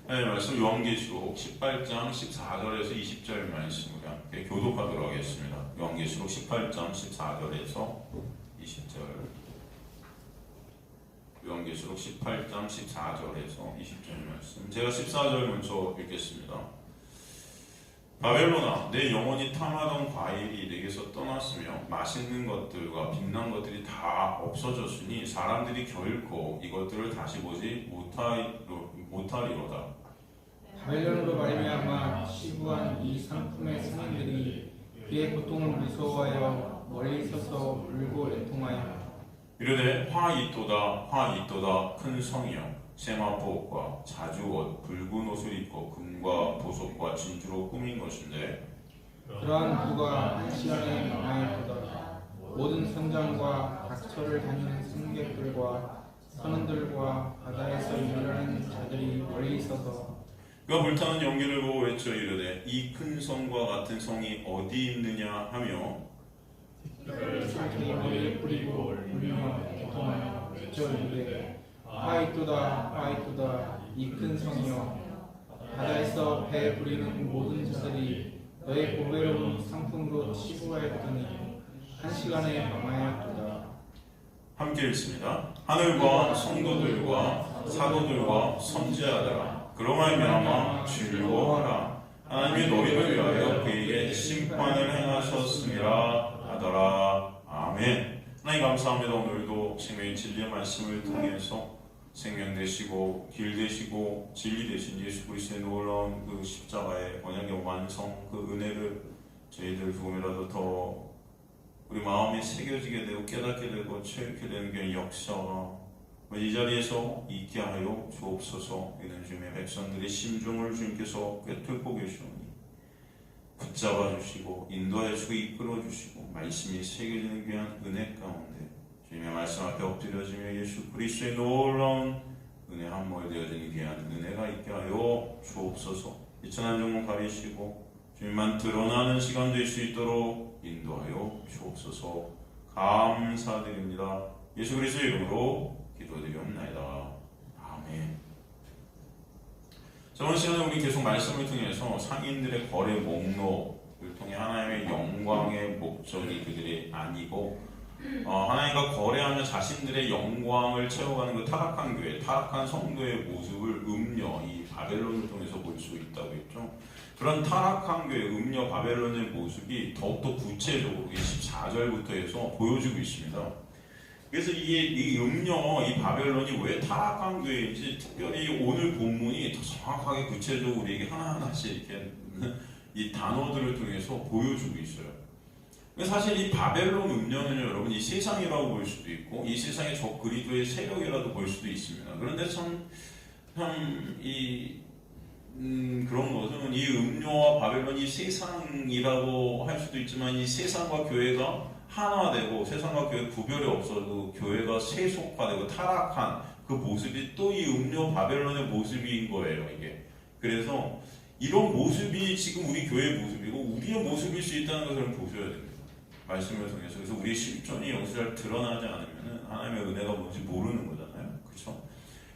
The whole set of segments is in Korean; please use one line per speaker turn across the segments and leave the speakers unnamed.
네, 말씀 요한계시록 18장 14절에서 20절 말씀을 함께 교독하도록 하겠습니다. 요한계시록 18장 14절에서 20절. 요한계시록 18장 14절에서 20절 말씀. 제가 14절 먼저 읽겠습니다. 바벨론아, 내 영혼이 탐하던 과일이 내게서 떠났으며 맛있는 것들과 빛난 것들이 다 없어졌으니 사람들이 결코 이것들을 다시 보지 못하리로다.
바벨론으로 말미암아 시부한 이 상품의 상인들이 그의 고통을 무서워하여 멀리 서서 울고 애통하여
이르되 화 있도다 큰 성이여 세마포옷과 자주옷 붉은 옷을 입고 금과 보석과 진주로 꾸민 것인데
그러한 누가 한 시간에 망하였도다. 모든 선장과 각처를 다니는 승객들과 선원들과 바다에서 일하는 자들이 멀리 서서
그가 불타는 연기를 보고 외쳐 이르되 이 큰 성과 같은 성이 어디 있느냐 하며
자기 머리에 뿌리고 울며 애통하여 외쳐 이르되 화 있도다 이 큰 성이여 바다에서 배 부리는 모든 자들이 너의 보배로운 상품으로 치부하였더니 한 시간에 망하였도다.
함께 읽습니다. 하늘과 성도들과 사도들과 선지자들아 그러므로 즐거워하라. 하나님이 너희를 위하여 그에게 심판을 행하셨음이라 하더라. 아멘. 하나님 감사합니다. 오늘도 생명의 진리의 말씀을 통해서 생명 되시고 길 되시고 진리 되신 예수 그리스도의 놀라운 그 십자가의 언약의 완성 그 은혜를 저희들 조금이라도 더 우리 마음에 새겨지게 되고 깨닫게 되고 체육게 되는 게 역사가 이 자리에서 있게 하여 주옵소서. 이는 주님의 백성들의 심중을 주님께서 꿰뚫고 계시오니 붙잡아 주시고 인도하여 주고 이끌어 주시고 말씀이 새겨지는 귀한 은혜 가운데 주님의 말씀 앞에 엎드려지며 예수 그리스도의 놀라운 은혜 한몰 되어지는 귀한 은혜가 있게 하여 주옵소서. 이 천한 종을 가리시고 주님만 드러나는 시간 될 수 있도록 인도하여 주옵소서. 감사드립니다. 예수 그리스도의 이름으로 기도드리옵나이다. 아멘. 저번 시간에 우리 계속 말씀을 통해서 상인들의 거래 목록을 통해 하나님의 영광의 목적이 그들이 아니고 하나님과 거래하며 자신들의 영광을 채워가는 그 타락한 교회, 타락한 성도의 모습을 음녀, 이 바벨론을 통해서 볼 수 있다고 했죠. 그런 타락한 교회, 음녀 바벨론의 모습이 더욱더 구체적으로 14절부터 해서 보여지고 있습니다. 그래서 이 음녀, 이 바벨론이 왜 타락한 교회인지 특별히 오늘 본문이 더 정확하게 구체적으로 우리에게 하나하나씩 이렇게 이 단어들을 통해서 보여주고 있어요. 사실 이 바벨론 음녀는 여러분 이 세상이라고 볼 수도 있고 이 세상의 적 그리스도의 세력이라도 볼 수도 있습니다. 그런데 그런 것은 이 음녀와 바벨론이 세상이라고 할 수도 있지만 이 세상과 교회가 하나되고 세상과 교회 구별이 없어도 교회가 세속화되고 타락한 그 모습이 또 이 음녀 바벨론의 모습인 거예요, 이게. 그래서 이런 모습이 지금 우리 교회의 모습이고 우리의 모습일 수 있다는 것을 보셔야 됩니다. 말씀을 통해서. 그래서 우리의 실존이 여기서 잘 드러나지 않으면 하나님의 은혜가 뭔지 모르는 거잖아요. 그렇죠?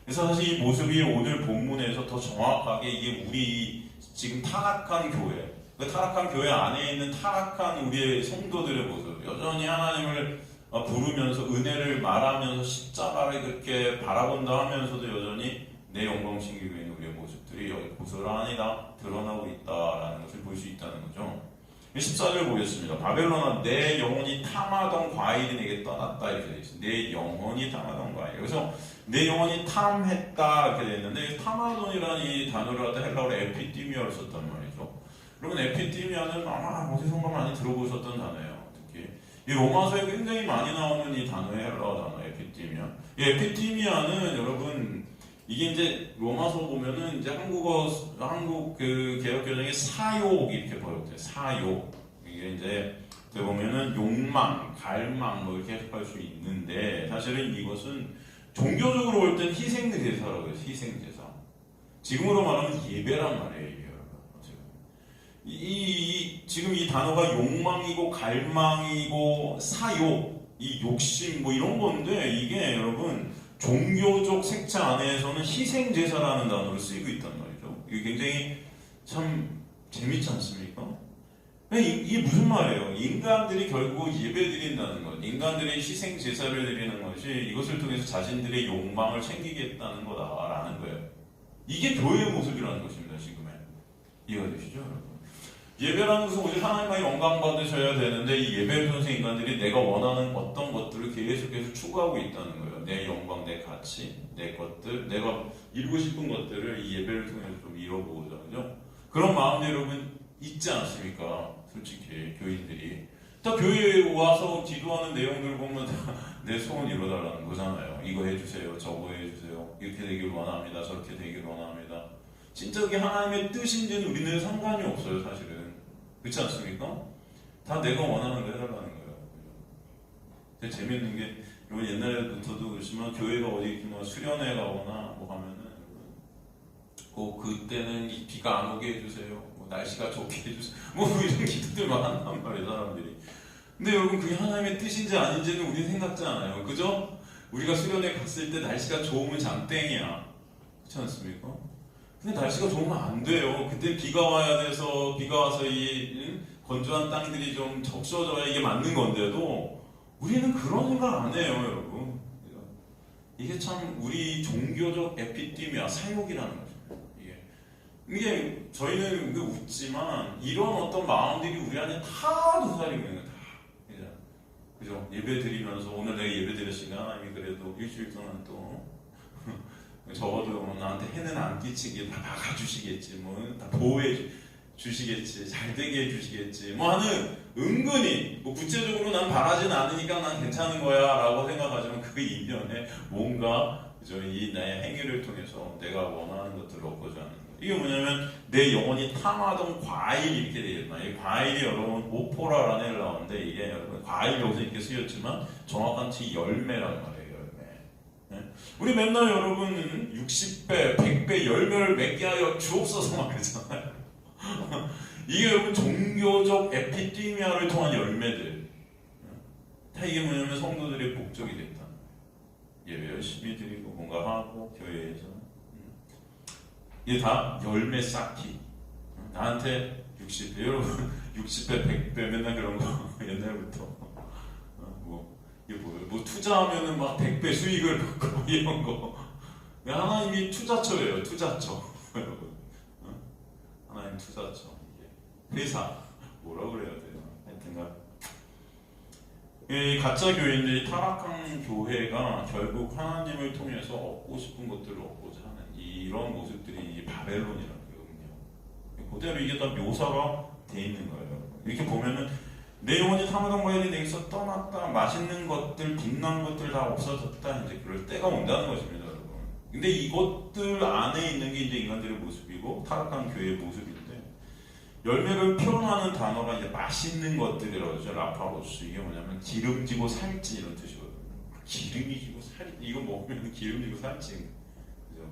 그래서 사실 이 모습이 오늘 본문에서 더 정확하게 이게 우리 지금 타락한 교회, 그 타락한 교회 안에 있는 타락한 우리의 성도들의 모습, 여전히 하나님을 부르면서 은혜를 말하면서 십자가를 그렇게 바라본다 하면서도 여전히 내 영광 챙기고 있는 우리의 모습들이 여기 고스란히 다 드러나고 있다라는 것을 볼 수 있다는 거죠. 14절 보겠습니다. 바벨론아 내 영혼이 탐하던 과일이 내게 떠났다 이렇게 되어 있습니다. 내 영혼이 탐하던 과일. 그래서 내 영혼이 탐했다 이렇게 되어 있는데 탐하던이라는 이 단어를 갖다 헬라어로 에피티미아를 썼단 말이죠. 여러분 에피티미아는 아마 어디선가 많이 들어보셨던 단어예요. 특히 이 로마서에 굉장히 많이 나오는 이 단어의 헬라어 단어 에피티미아. 이 에피티미아는 여러분 이게 이제 로마서 보면은 이제 한국 그 개혁개정의 사욕 이렇게 번역돼요. 사욕. 이게 이제 보면은 욕망, 갈망 뭐 이렇게 해석할 수 있는데 사실은 이것은 종교적으로 볼 땐 희생제사라고 해요. 희생제사. 지금으로 말하면 예배란 말이에요. 지금 이 단어가 욕망이고 갈망이고 사욕, 이 욕심 뭐 이런 건데 이게 여러분 종교적 색채 안에서는 희생제사라는 단어를 쓰이고 있단 말이죠. 이게 굉장히 참 재밌지 않습니까? 이게 무슨 말이에요? 인간들이 결국 예배 드린다는 것, 인간들이 희생제사를 드리는 것이 이것을 통해서 자신들의 욕망을 챙기겠다는 거다라는 거예요. 이게 교회의 모습이라는 것입니다. 지금의. 이해가 되시죠, 여러분? 예배라는 것은 오직 하나님만이 영광 받으셔야 되는데 이 예배를 통해서 인간들이 내가 원하는 어떤 것들을 계속해서 추구하고 있다는 거예요. 내 영광, 내 가치, 내 것들, 내가 이루고 싶은 것들을 이 예배를 통해서 좀 이뤄보고자 하죠. 그런 마음도 여러분 있지 않습니까? 솔직히 교인들이 다 교회에 와서 기도하는 내용들 보면 다 내 소원 이뤄달라는 거잖아요. 이거 해주세요, 저거 해주세요, 이렇게 되길 원합니다, 저렇게 되길 원합니다. 진짜 그게 하나님의 뜻인지는 우리는 상관이 없어요, 사실은. 그렇지 않습니까? 다 내가 원하는 거 해달라는 거예요. 되게 재밌는 게 여러분 옛날부터도 그렇지만 교회가 어디 수련회 가거나 뭐 가면은 그때는 이 비가 안 오게 해주세요, 뭐 날씨가 좋게 해주세요, 뭐 이런 기도들만 한단 말이에요, 사람들이. 근데 여러분 그게 하나님의 뜻인지 아닌지는 우리는 생각지 않아요. 그죠? 우리가 수련회 갔을 때 날씨가 좋으면 장땡이야. 그렇지 않습니까? 근데 날씨가 좋으면 안 돼요. 그때 비가 와야 돼서 비가 와서 이 건조한 땅들이 좀 적셔져야 이게 맞는 건데도 우리는 그런 생각 안 해요, 여러분. 이게 참 우리 종교적 에피디미아, 사욕이라는 거죠. 이게 저희는 웃지만 이런 어떤 마음들이 우리 안에 다 도사리고 있는 거예요. 그죠? 예배 드리면서 오늘 내가 예배 드렸으니까 하나님이 그래도 일주일 동안 또 적어도 나한테 해는 안 끼치게 다 막아주시겠지, 뭐 다 보호해 주시겠지, 잘 되게 해주시겠지, 뭐 하는 은근히 뭐 구체적으로 난 바라진 않으니까 난 괜찮은 거야 라고 생각하지만 그 이면에 뭔가 그죠? 이 나의 행위를 통해서 내가 원하는 것들을 얻고자 하는 거. 이게 뭐냐면 내 영혼이 탐하던 과일이 이렇게 되겠나. 이 과일이 여러분 오포라라는 애를 나오는데 이게 여러분 과일 여기서 이렇게 쓰였지만 정확한 치 열매란 말이에요. 열매. 우리 맨날 여러분 60배, 100배 열매를 맺게 하여 주옵소서 막 그러잖아요. 이게 여러분 종교적 에피디미아를 통한 열매들. 다 이게 뭐냐면 성도들의 목적이 됐다. 예배 열심히 드리고 뭔가 하고 교회에서 이게 다 열매 쌓기. 나한테 60배, 여러분 60배, 100배 맨날 그런 거 옛날부터 이게 뭐예요? 뭐 투자하면은 막 100배 수익을 받고 이런 거. 하나님이 투자처예요, 투자처. 여러분, 하나님 투자처. 이게 회사 뭐라 그래야 되나? 하여튼간 이 가짜 교인들이 타락한 교회가 결국 하나님을 통해서 얻고 싶은 것들을 얻고자 하는 이런 모습들이 이 바벨론이라는 거거든요. 그대로 이게 다 묘사가 돼 있는 거예요. 이렇게 보면은 내 영혼이 탐하던 과일이 내게서 떠났다, 맛있는 것들, 빛난 것들 다 없어졌다, 이제 그럴 때가 온다는 것입니다, 여러분. 근데 이것들 안에 있는 게 이제 인간들의 모습이고 타락한 교회의 모습인데, 열매를 표현하는 단어가 이제 맛있는 것들이라고 하죠. 라파로스. 이게 뭐냐면 기름지고 살찌 이런 뜻이거든요. 기름이 지고 살이, 이거 먹으면 기름지고 살찌. 그죠?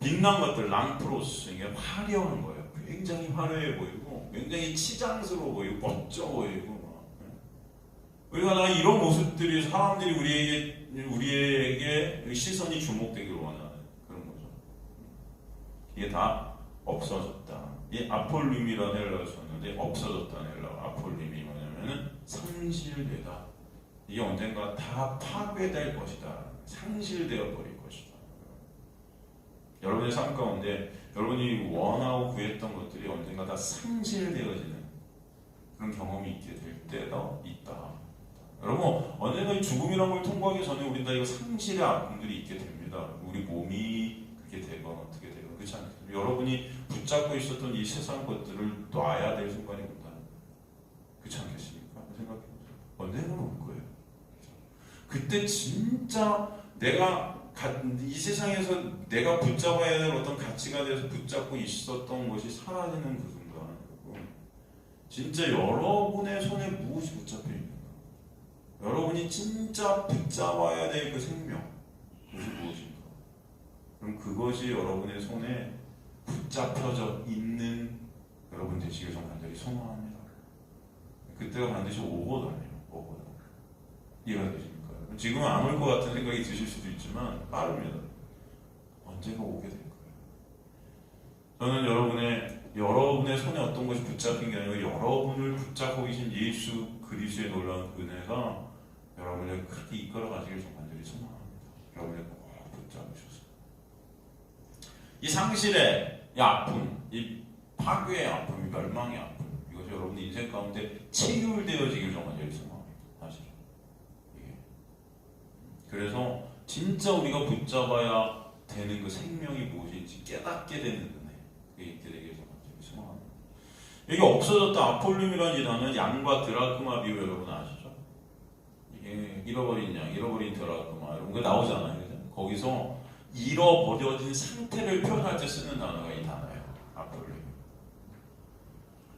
빛난 것들, 랑프로스. 이게 화려한 거예요. 굉장히 화려해 보이고, 굉장히 치장스러워 보이고, 멋져 보이고. 우리가 나 이런 모습들이 사람들이 우리에게 시선이 주목되기를 원하는 그런 거죠. 이게 다 없어졌다. 이 아폴림이라는 헬라어 썼는데 없어졌다는 헬라어. 아폴림이 뭐냐면은 상실되다. 이게 언젠가 다 파괴될 것이다. 상실되어 버릴 것이다. 여러분의 삶 가운데 여러분이 원하고 구했던 것들이 언젠가 다 상실되어지는 그런 경험이 있게 될 때가 있다. 여러분 언젠가 이 죽음이라는 걸 통과하기 전에 우리는 다 이거 상실의 아픔들이 있게 됩니다. 우리 몸이 그렇게 되거나 어떻게 되거나 그렇지 않겠습니까? 여러분이 붙잡고 있었던 이 세상 것들을 놔야 될 순간이 온다. 그렇지 않겠습니까? 생각해보세요. 언젠가 올 거예요. 그때 진짜 내가 이 세상에서 내가 붙잡아야 될 어떤 가치가 되어서 붙잡고 있었던 것이 사라지는 그 순간, 진짜 여러분의 손에 무엇이 붙잡혀 있는가? 여러분이 진짜 붙잡아야 될 그 생명, 그것이 무엇인가? 그럼 그것이 여러분의 손에 붙잡혀져 있는 여러분 되시길 전 간절히 소망합니다. 그때가 반드시 오거든요. 이해가 되십니까? 지금은 안 올 것 같은 생각이 드실 수도 있지만 빠릅니다. 언제가 오게 될 거예요. 저는 여러분의 손에 어떤 것이 붙잡힌 게 아니고 여러분을 붙잡고 계신 예수 그리스도의 놀라운 은혜가 여러분을 크게 이끌어 가시길 간절히 소망합니다. 여러분을 꼭 붙잡으셔서 이 상실의 이 아픔, 이 파괴의 아픔, 이 멸망의 아픔, 이것이 여러분 인생 가운데 체결되어지길 간절히 소망합니다. 사실 그래서 진짜 우리가 붙잡아야 되는 그 생명이 무엇인지 깨닫게 되는 은혜, 그게 있게 되길 간절히 소망합니다. 여기 없어졌다 아폴룸이라는 이 단어는 양과 드라크마 비유 여러분 아시죠? 이게 잃어버린 양, 잃어버린 드라크마 이런 거 나오잖아요. 그죠? 거기서 잃어버려진 상태를 표현할 때 쓰는 단어가 이 단어예요. 아폴룸.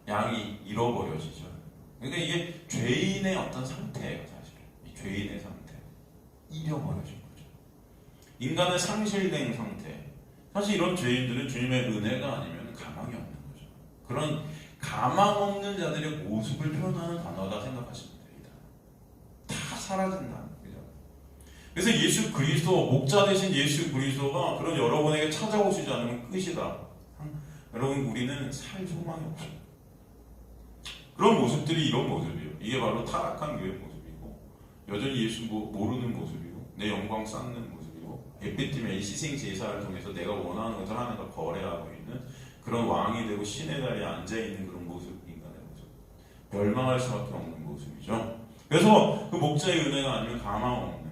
양이 잃어버려지죠. 그러니까 이게 죄인의 어떤 상태예요, 사실. 이 죄인의 상태. 잃어버려진 거죠. 인간의 상실된 상태. 사실 이런 죄인들은 주님의 은혜가 아니면 가망이 없는 거죠. 그런 가망 없는 자들의 모습을 표현하는 단어다 생각하시면 됩니다. 다 사라진다. 그죠? 그래서 예수 그리스도, 목자 되신 예수 그리스도가 그런 여러분에게 찾아오시지 않으면 끝이다. 여러분, 우리는 살 소망이 없어요. 그런 모습들이 이런 모습이에요. 이게 바로 타락한 교회의 모습이고, 여전히 예수 모르는 모습이고, 내 영광 쌓는 모습이고, 에피tim의 희생 제사를 통해서 내가 원하는 것을 하나님과 거래하고 있는 그런 왕이 되고 신의 자리에 앉아 있는 그런 모습, 인간의 모습, 멸망할 수밖에 없는 모습이죠. 그래서 그 목자의 은혜가 아니면 가망 없는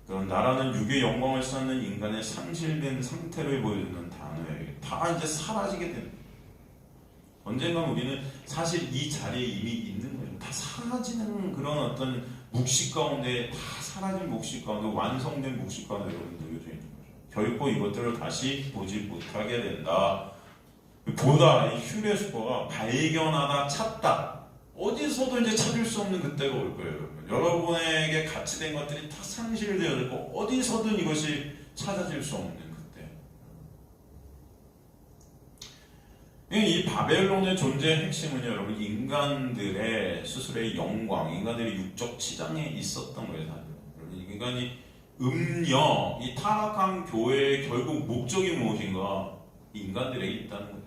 그런 나라는 육의 영광을 쌓는 인간의 상실된 상태를 보여주는 단어예요. 다 이제 사라지게 되는. 언젠간 우리는 사실 이 자리에 이미 있는 거죠. 다 사라지는 그런 어떤 묵식 가운데, 다 사라진 묵식 가운데, 완성된 묵식 가운데 여러분 놓여져 있는 거죠. 결코 이것들을 다시 보지 못하게 된다. 보다 이 휴레스코가 발견하다, 찾다. 어디서도 이제 찾을 수 없는 그때가 올 거예요, 여러분. 여러분에게 가치된 것들이 다 상실되어 있고 어디서든 이것이 찾아질 수 없는 그때. 이 바벨론의 존재의 핵심은 여러분 인간들의 스스로의 영광, 인간들의 육적 치장에 있었던 거예요. 사실. 인간이 음녀, 이 타락한 교회의 결국 목적이 무엇인가? 인간들에게 있다는 거죠.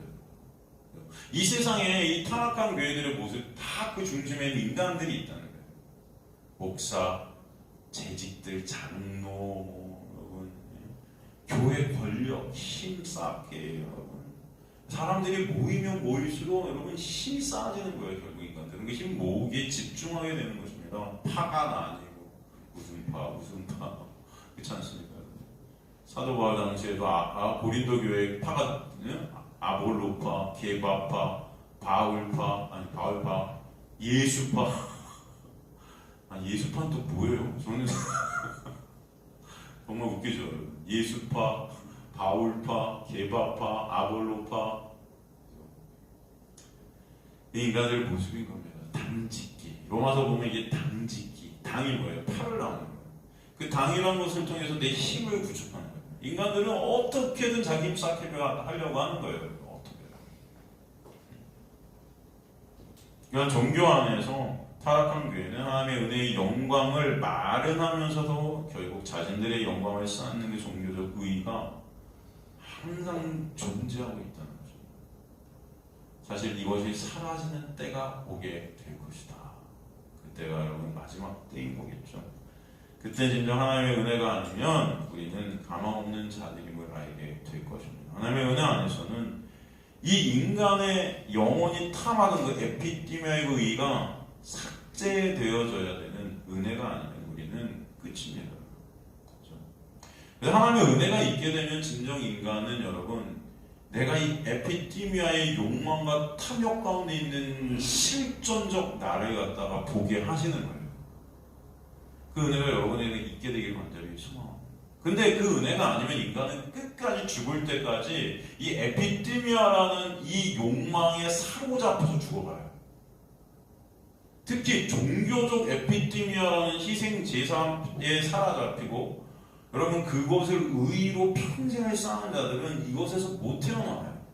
이 세상에 이 타락한 교회들의 모습 다 그 중심에 인간들이 있다는 거예요. 목사, 재직들, 장로, 여러분, 교회 권력, 힘 쌓게, 여러분. 사람들이 모이면 모일수록 여러분 힘이 쌓아지는 거예요. 결국 인간들은 그 힘 모으기에 집중하게 되는 것입니다. 파가 나뉘고 무슨 파 그렇지 않습니까? 사도 바울 당시에도 고린도 교회 파가 아볼로파, 게바파, 바울파, 예수파. 예수파는 또 뭐예요? 저는 정말 웃기죠. 예수파, 바울파, 게바파, 아볼로파. 이 인간들의 모습인 겁니다. 당짓기. 로마서 보면 이게 당짓기. 당이 뭐예요? 팔을 나오는 거예요. 그 당이라는 것을 통해서 내 힘을 구축하는 거예요. 인간들은 어떻게든 자기 힘 쌓기를 하려고 하는 거예요. 그러니까 종교 안에서 타락한 교회는 하나님의 은혜의 영광을 마련하면서도 결국 자신들의 영광을 쌓는 그 종교적 의의가 항상 존재하고 있다는 거죠. 사실 이것이 사라지는 때가 오게 될 것이다. 그때가 여러분 마지막 때인 거겠죠. 그때 진정 하나님의 은혜가 아니면 우리는 가망 없는 자들임을 알게 될 것입니다. 하나님의 은혜 안에서는 이 인간의 영혼이 탐하던 그 에피티미아의 의의가 삭제되어져야 되는 은혜가 아니면 우리는 끝입니다. 그렇죠? 그래서 하나님의 은혜가 있게 되면 진정 인간은 여러분 내가 이 에피티미아의 욕망과 탐욕 가운데 있는 실존적 나를 갖다가 보게 하시는 거예요. 그 은혜가 여러분에게 있게 되길 간절히 소망합니다. 근데 그 은혜가 아니면 인간은 끝까지 죽을 때까지 이 에피티미아라는 이 욕망에 사로잡혀서 죽어가요. 특히 종교적 에피티미아라는 희생 제사에 사로잡히고 여러분 그것을 의의로 평생을 쌓는 자들은 이것에서 못 태어나요.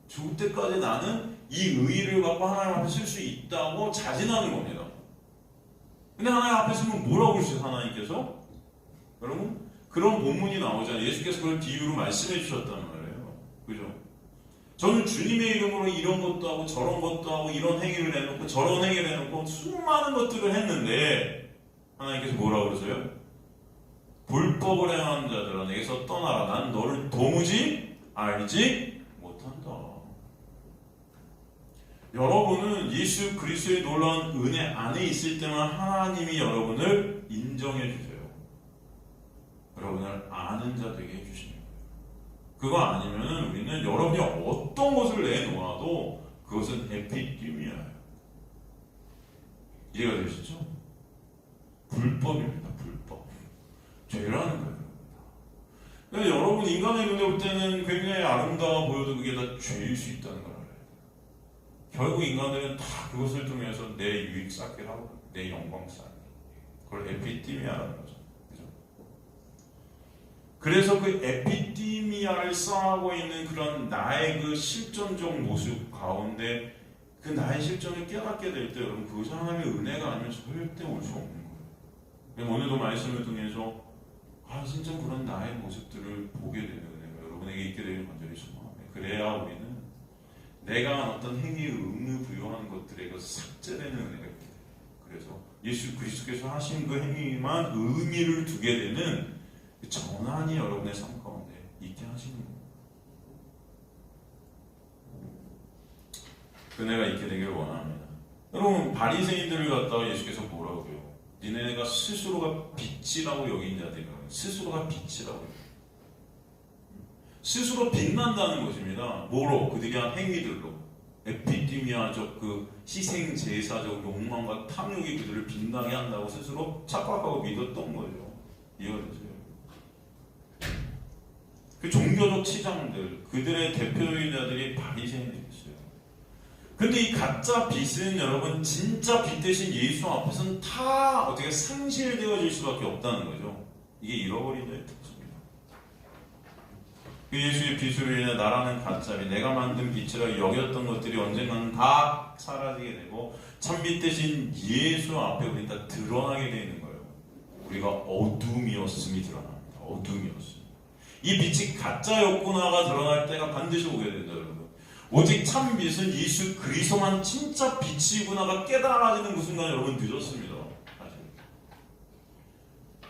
죽을 때까지 나는 이 의의를 갖고 하나님 앞에 쓸 수 있다고 자신하는 겁니다. 근데 하나님 앞에 서면 뭐라고 그러시죠? 하나님께서 여러분 그런 본문이 나오잖아요. 예수께서 그걸 비유로 말씀해 주셨단 말이에요. 그죠? 저는 주님의 이름으로 이런 것도 하고 저런 것도 하고 이런 행위를 해놓고 저런 행위를 해놓고 수많은 것들을 했는데 하나님께서 뭐라고 그러세요? 불법을 행하는 자들아 내게서 떠나라. 난 너를 도무지 알지 못한다. 여러분은 예수 그리스도의 놀라운 은혜 안에 있을 때만 하나님이 여러분을 인정해 주세요. 여러분을 아는 자 되게 해주시는 거예요. 그거 아니면 우리는 여러분이 어떤 것을 내놓아도 그것은 에피디미아예요. 이해가 되시죠? 불법입니다. 불법. 죄라는 거예요. 그러니까 여러분 인간의 눈에 볼 때는 굉장히 아름다워 보여도 그게 다 죄일 수 있다는 걸 알아요. 결국 인간들은 다 그것을 통해서 내 유익 쌓기를 하고 내 영광 쌓기. 그걸 에피디미아라는 거죠. 그래서 그 에피디미아를 쌓고 있는 그런 나의 그 실존적 모습 가운데 그 나의 실존을 깨닫게 될 때 여러분 그것이 하나님의 은혜가 아니면 절대 올 수 없는 거예요. 오늘도 말씀을 통해서 진짜 그런 나의 모습들을 보게 되는 은혜가 여러분에게 있게 되길 간절히 소망합니다. 그래야 우리는 내가 어떤 행위에 의미 부여하는 것들에 그 삭제되는 은혜가 있게 돼요. 그래서 예수 그리스도께서 하신 그 행위만 의미를 두게 되는 전환이 여러분의 삶 가운데 있게 하시는 거예요. 은혜가 있게 되길 원합니다. 여러분 바리새인들을 갖다가 예수께서 뭐라고 해요? 니네가 스스로가 빛이라고 여긴 자들이라고 해요. 스스로가 빛이라고 해요. 스스로 빛난다는 것입니다. 뭐로? 그들이 한 행위들로. 에피디미아적 그 희생제사적 욕망과 탐욕이 그들을 빛나게 한다고 스스로 착각하고 믿었던 거죠. 이해되세요? 그 종교적 치장들, 그들의 대표적인 자들이 바리새인들이었어요. 근데 이 가짜 빛은 여러분 진짜 빛 대신 예수 앞에서는 다 어떻게 상실되어질 수밖에 없다는 거죠. 이게 잃어버린 자의 특징입니다. 그 예수의 빛으로 인해 나라는 가짜비, 내가 만든 빛이라 여겼던 것들이 언젠가는 다 사라지게 되고 참빛 대신 예수 앞에 우리 다 드러나게 되는 거예요. 우리가 어둠이었음이 드러납니다. 어둠이었음. 이 빛이 가짜였구나가 드러날 때가 반드시 오게 된다, 여러분. 오직 참 빛은 예수 그리스도만 진짜 빛이구나가 깨달아지는 그 순간 여러분 늦었습니다. 사실.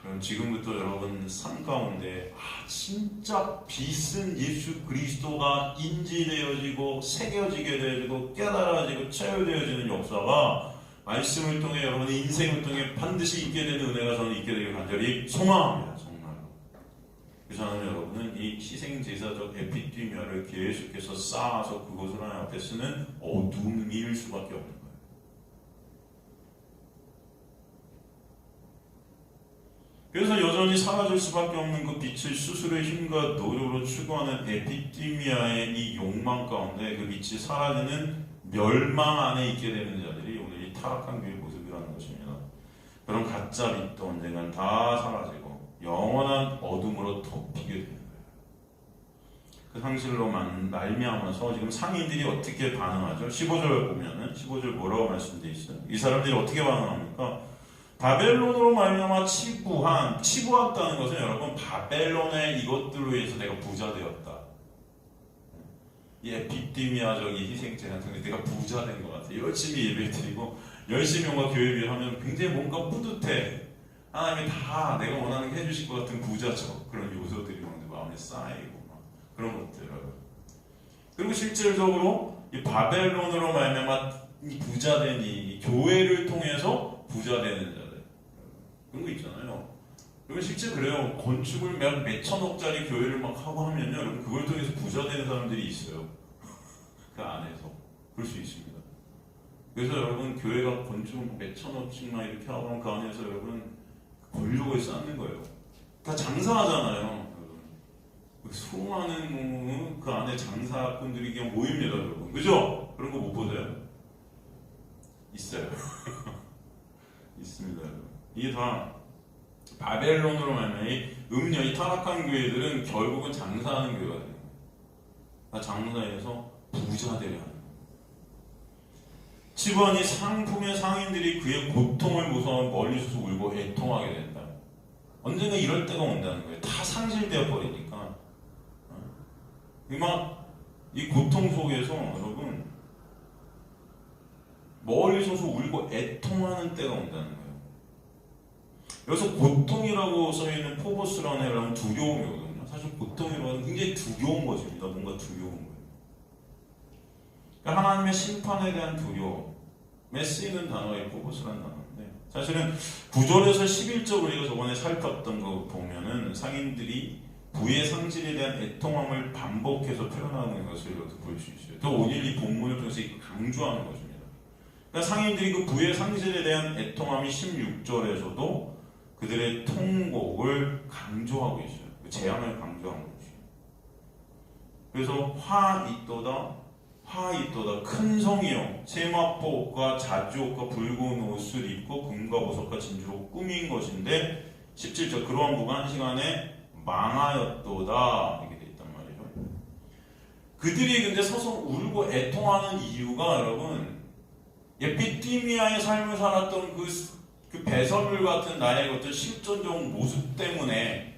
그럼 지금부터 여러분 삶 가운데 진짜 빛은 예수 그리스도가 인지되어지고 새겨지게 되어지고 깨달아지고 체험되어지는 역사가 말씀을 통해 여러분의 인생을 통해 반드시 있게 되는 은혜가 저는 있게 되길 간절히 소망합니다. 그래서 저는 여러분은 이 희생제사적 에피디미아를 계속해서 쌓아서 그것을 하나님 앞에 쓰는 어둠일 수밖에 없는 거예요. 그래서 여전히 사라질 수밖에 없는 그 빛을 스스로의 힘과 노력으로 추구하는 에피디미아의 이 욕망 가운데 그 빛이 사라지는 멸망 안에 있게 되는 자들이 오늘 이 타락한 교회의 모습이라는 것입니다. 그런 가짜 빛도 언젠간 다 사라지고 영원한 어둠으로 덮이게 되는 거예요. 그 상실로 말미암아서 지금 상인들이 어떻게 반응하죠? 15절 보면은 15절 뭐라고 말씀되어 있어요? 이 사람들이 어떻게 반응합니까? 바벨론으로 말미암아 치부했다는 것은 여러분 바벨론의 이것들로 인해서 내가 부자 되었다. 이 에피디미아적 이 희생제사 통해 내가 부자 된 것 같아. 열심히 예배드리고 열심히 뭔가 교회를 하면 굉장히 뭔가 뿌듯해. 하나님이 다 내가 원하는 게 해주실 것 같은 부자적 그런 요소들이 마음에 쌓이고 그런 것들. 그리고 실질적으로 이 바벨론으로 말미암아 이 부자된 이 교회를 통해서 부자되는 자들 그런 거 있잖아요. 그리고 실제 그래요. 건축을 몇 천억짜리 교회를 막 하고 하면요, 여러분 그걸 통해서 부자되는 사람들이 있어요. 그 안에서 그럴 수 있습니다. 그래서 여러분 교회가 건축 몇 천억씩만 이렇게 하고 하면 그 안에서 여러분 권력을 쌓는 거예요. 다 장사하잖아요. 수많은 그 안에 장사꾼들이 그냥 모입니다, 여러분. 그죠? 그런 거 못 보세요? 있어요. 있습니다, 여러분. 이게 다 바벨론으로 말하면 이 타락한 교회들은 결국은 장사하는 교회가 돼요. 다 장사해서 부자 되려 하는 거예요. 치부한 이 상품의 상인들이 그의 고통을 보서 멀리 서서 울고 애통하게 된다. 언젠가 이럴 때가 온다는 거예요. 다 상실되어 버리니까. 이 고통 속에서 여러분 멀리 서서 울고 애통하는 때가 온다는 거예요. 여기서 고통이라고 써있는 포보스라는 애라는 두려움이거든요. 사실 고통이라는 건 굉장히 두려운 것입니다. 뭔가 두려운 거예요. 그러니까 하나님의 심판에 대한 두려움에 쓰이는 단어가 이 포보스라는 단어인데, 사실은 9절에서 11절 우리가 저번에 살폈던 거 보면은 상인들이 부의 상실에 대한 애통함을 반복해서 표현하는 것을 여기서 볼 수 있어요. 또 오늘 이 본문을 통해서 강조하는 것입니다. 그러니까 상인들이 그 부의 상실에 대한 애통함이 16절에서도 그들의 통곡을 강조하고 있어요. 그 재앙을 강조하는 것이죠. 그래서 화 있도다 큰 성이여 세마포 옷과 자주 옷과 붉은 옷을 입고 금과 보석과 진주로 꾸민 것인데 17절 그러한 부가 한 시간에 망하였도다 이렇게 돼 있단 말이에요. 그들이 근데 서서 울고 애통하는 이유가 여러분 에피티미아의 삶을 살았던 그 배설물 같은 나의 어떤 실존적 모습 때문에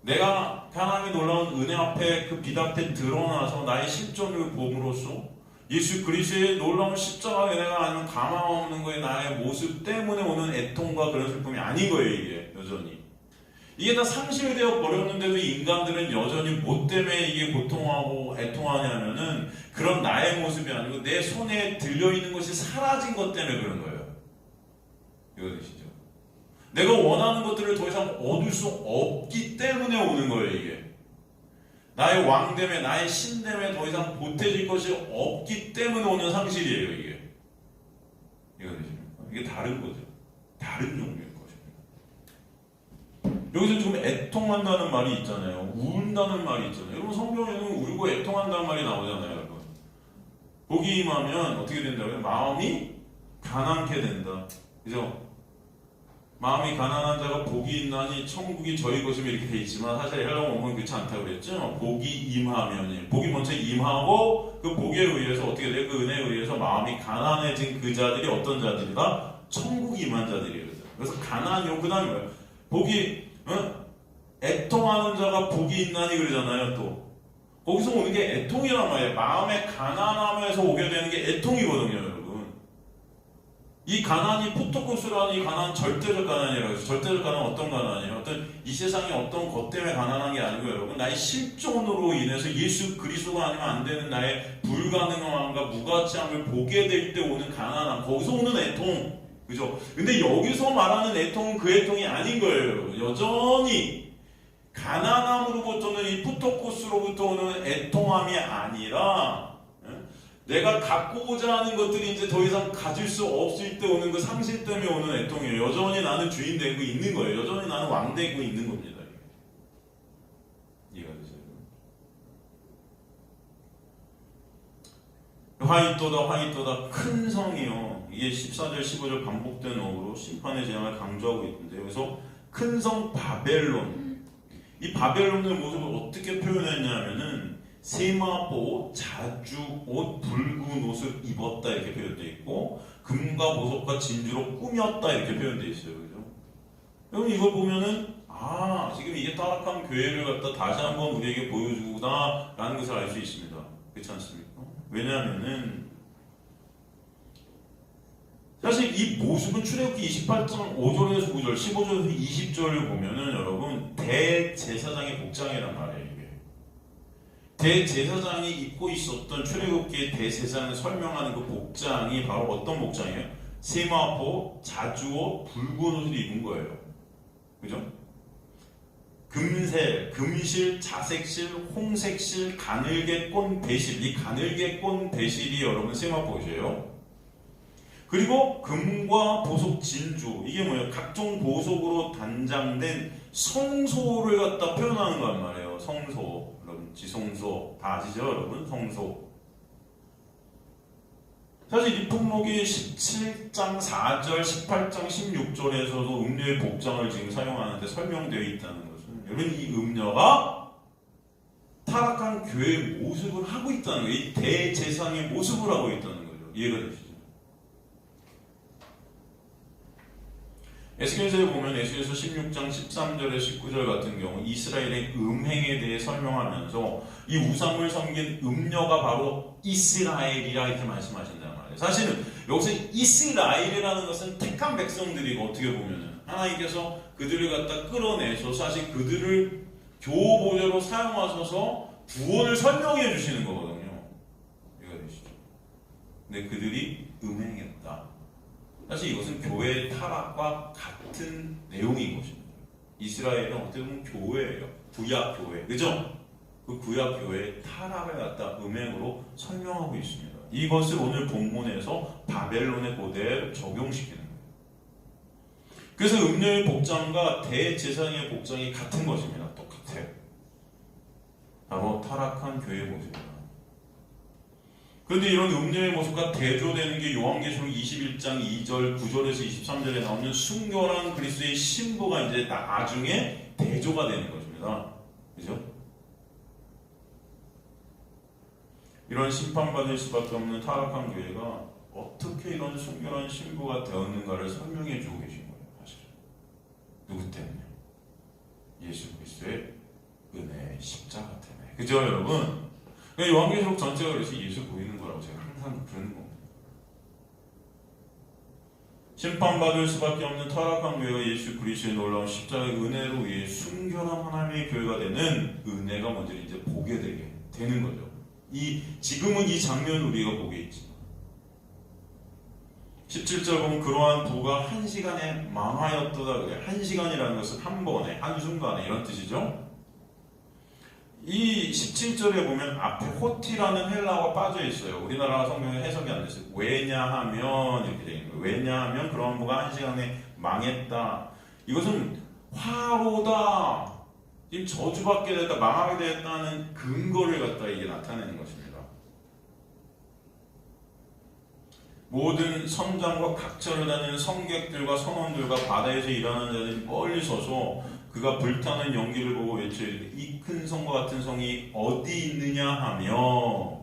내가 하나님의 놀라운 은혜 앞에 그 빛 앞에 드러나서 나의 실존을 봄으로써 예수 그리스도의 놀라운 십자가의 은혜가 아니면 가망 없는 거에 나의 모습 때문에 오는 애통과 그런 슬픔이 아닌 거예요. 이게 여전히 이게 다 상실되어 버렸는데도 인간들은 여전히 뭐 때문에 이게 고통하고 애통하냐면은 그런 나의 모습이 아니고 내 손에 들려있는 것이 사라진 것 때문에 그런 거예요. 이거 되시죠? 내가 원하는 것들을 더 이상 얻을 수 없기 때문에 오는 거예요. 이게 나의 왕됨에 나의 신됨에 더 이상 보태질 것이 없기 때문에 오는 상실이에요. 이게 이거 되십니까? 이게 다른 거죠. 다른 종류의 것입니다. 여기서 지금 애통한다는 말이 있잖아요. 운다는 말이 있잖아요. 여러분 성경에는 울고 애통한다는 말이 나오잖아요. 여러분 복이 임하면 어떻게 된다고요? 마음이 가난케 된다. 그죠? 마음이 가난한 자가 복이 있나니 천국이 저희 것이며 이렇게 돼 있지만 사실 헬라어 원문은 그렇지 않다고 그랬죠. 복이 임하면 복이 먼저 임하고 그 복에 의해서 어떻게 돼요? 그 은혜에 의해서 마음이 가난해진 그 자들이 어떤 자들이다? 천국이 임한 자들이에요. 그래서 가난이요. 그 다음에 뭐예요? 복이 애통하는 자가 복이 있나니 그러잖아요. 또 거기서 오는 게 애통이란 말이에요. 마음의 가난함에서 오게 되는 게 애통이거든요. 여러분 이 가난이 포토코스라는 이 가난 절대적 가난이라고 해서 절대적 가난은 어떤 가난이에요? 어떤 이 세상의 어떤 것 때문에 가난한 게 아니고 여러분 나의 실존으로 인해서 예수 그리스도가 아니면 안 되는 나의 불가능함과 무가치함을 보게 될 때 오는 가난함 거기서 오는 애통 그죠? 근데 여기서 말하는 애통은 그 애통이 아닌 거예요. 여전히 가난함으로부터는 이 포토코스로부터 오는 애통함이 아니라 내가 갖고자 하는 것들이 이제 더 이상 가질 수 없을 때 오는 그 상실 때문에 오는 애통이에요. 여전히 나는 주인 되고 있는 거예요. 여전히 나는 왕 되고 있는 겁니다. 이해가 되세요? 화이또다 큰 성이요. 이게 14절 15절 반복된 어구로 심판의 재앙을 강조하고 있는데 여기서 큰 성 바벨론 이 바벨론의 모습을 어떻게 표현했냐면은 세마포, 자주옷, 붉은 옷을 입었다 이렇게 표현되어 있고 금과 보석과 진주로 꾸몄다 이렇게 표현되어 있어요. 그죠? 여러분 이걸 보면은 지금 이게 타락한 교회를 갖다 다시 한번 우리에게 보여주구나 라는 것을 알 수 있습니다. 그렇지 않습니까? 왜냐하면은 사실 이 모습은 출애굽기 28장 5절에서 9절, 15절에서 20절을 보면은 여러분 대제사장의 복장이란 말이에요. 대제사장이 입고 있었던 출애굽기의 대제사장을 설명하는 그 복장이 바로 어떤 복장이에요? 세마포, 자주옷, 붉은 옷을 입은 거예요. 그죠? 금실, 자색실, 홍색실, 가늘게 꼰 배실. 이 가늘게 꼰 배실이 여러분 세마포옷이에요. 그리고 금과 보석, 진주. 이게 뭐예요? 각종 보석으로 단장된 성소를 갖다 표현하는 거란 말이에요. 성소. 지성소 다 아시죠 여러분? 성소 사실 이 품목이 17장 4절 18장 16절에서도 음료의 복장을 지금 사용하는데 설명되어 있다는 것은 여러분 이 음료가 타락한 교회의 모습을 하고 있다는 거예요. 이 대제사장의 모습을 하고 있다는 거죠. 이해가 되시죠? 에스겔서에 보면 에스겔서 16장 13절에 19절 같은 경우 이스라엘의 음행에 대해 설명하면서 이 우상을 섬긴 음녀가 바로 이스라엘이라 이렇게 말씀하신단 말이에요. 사실은 여기서 이스라엘이라는 것은 택한 백성들이고 어떻게 보면은 하나님께서 그들을 갖다 끌어내서 사실 그들을 교보제로 사용하셔서 구원을 설명해 주시는 거거든요. 이해가 되시죠? 근데 그들이 음행했다. 사실 이것은 교회의 타락과 같은 내용인 것입니다. 이스라엘은 어떻게 보면 교회예요. 구약 교회. 그죠? 그 구약 교회의 타락을 갖다 음행으로 설명하고 있습니다. 이것을 오늘 본문에서 바벨론의 고대에 적용시키는 거예요. 그래서 음녀의 복장과 대제사장의 복장이 같은 것입니다. 똑같아요. 바로 타락한 교회의 모습입니다. 그런데 이런 음녀의 모습과 대조되는 게 요한계시록 21장 2절, 9절에서 23절에 나오는 순결한 그리스도의 신부가 이제 나중에 대조가 되는 것입니다. 그죠? 이런 심판받을 수밖에 없는 타락한 교회가 어떻게 이런 순결한 신부가 되었는가를 설명해 주고 계신 거예요. 사실 누구 때문에? 예수 그리스도의 은혜의 십자가 때문에. 그죠 여러분? 요한계시록 전체가 그래서 예수 보이는 거라고 제가 항상 그러는 겁니다. 심판받을 수밖에 없는 타락한 교회가 예수 그리스도의 놀라운 십자가의 은혜로 위해 순결한 하나님의 교회가 되는 은혜가 먼저 이제 보게 되게 되는 거죠. 지금은 이 장면을 우리가 보게 있지. 17절 보면 그러한 부가 한 시간에 망하였도다 그래. 한 시간이라는 것은 한 번에, 한순간에 이런 뜻이죠. 이 17절에 보면 앞에 호티라는 헬라어가 빠져 있어요. 우리나라 성경에 해석이 안 됐어요. 왜냐하면 이렇게 되어 있는 거예요. 왜냐하면 그런 부가 한 시간에 망했다. 이것은 화로다. 지금 저주받게 됐다, 망하게 됐다는 근거를 갖다 이게 나타내는 것입니다. 모든 선장과 각처를 다니는 성객들과 선원들과 바다에서 일하는 자들이 멀리 서서 그가 불타는 연기를 보고 외쳐이르되 이 큰 성과 같은 성이 어디 있느냐 하며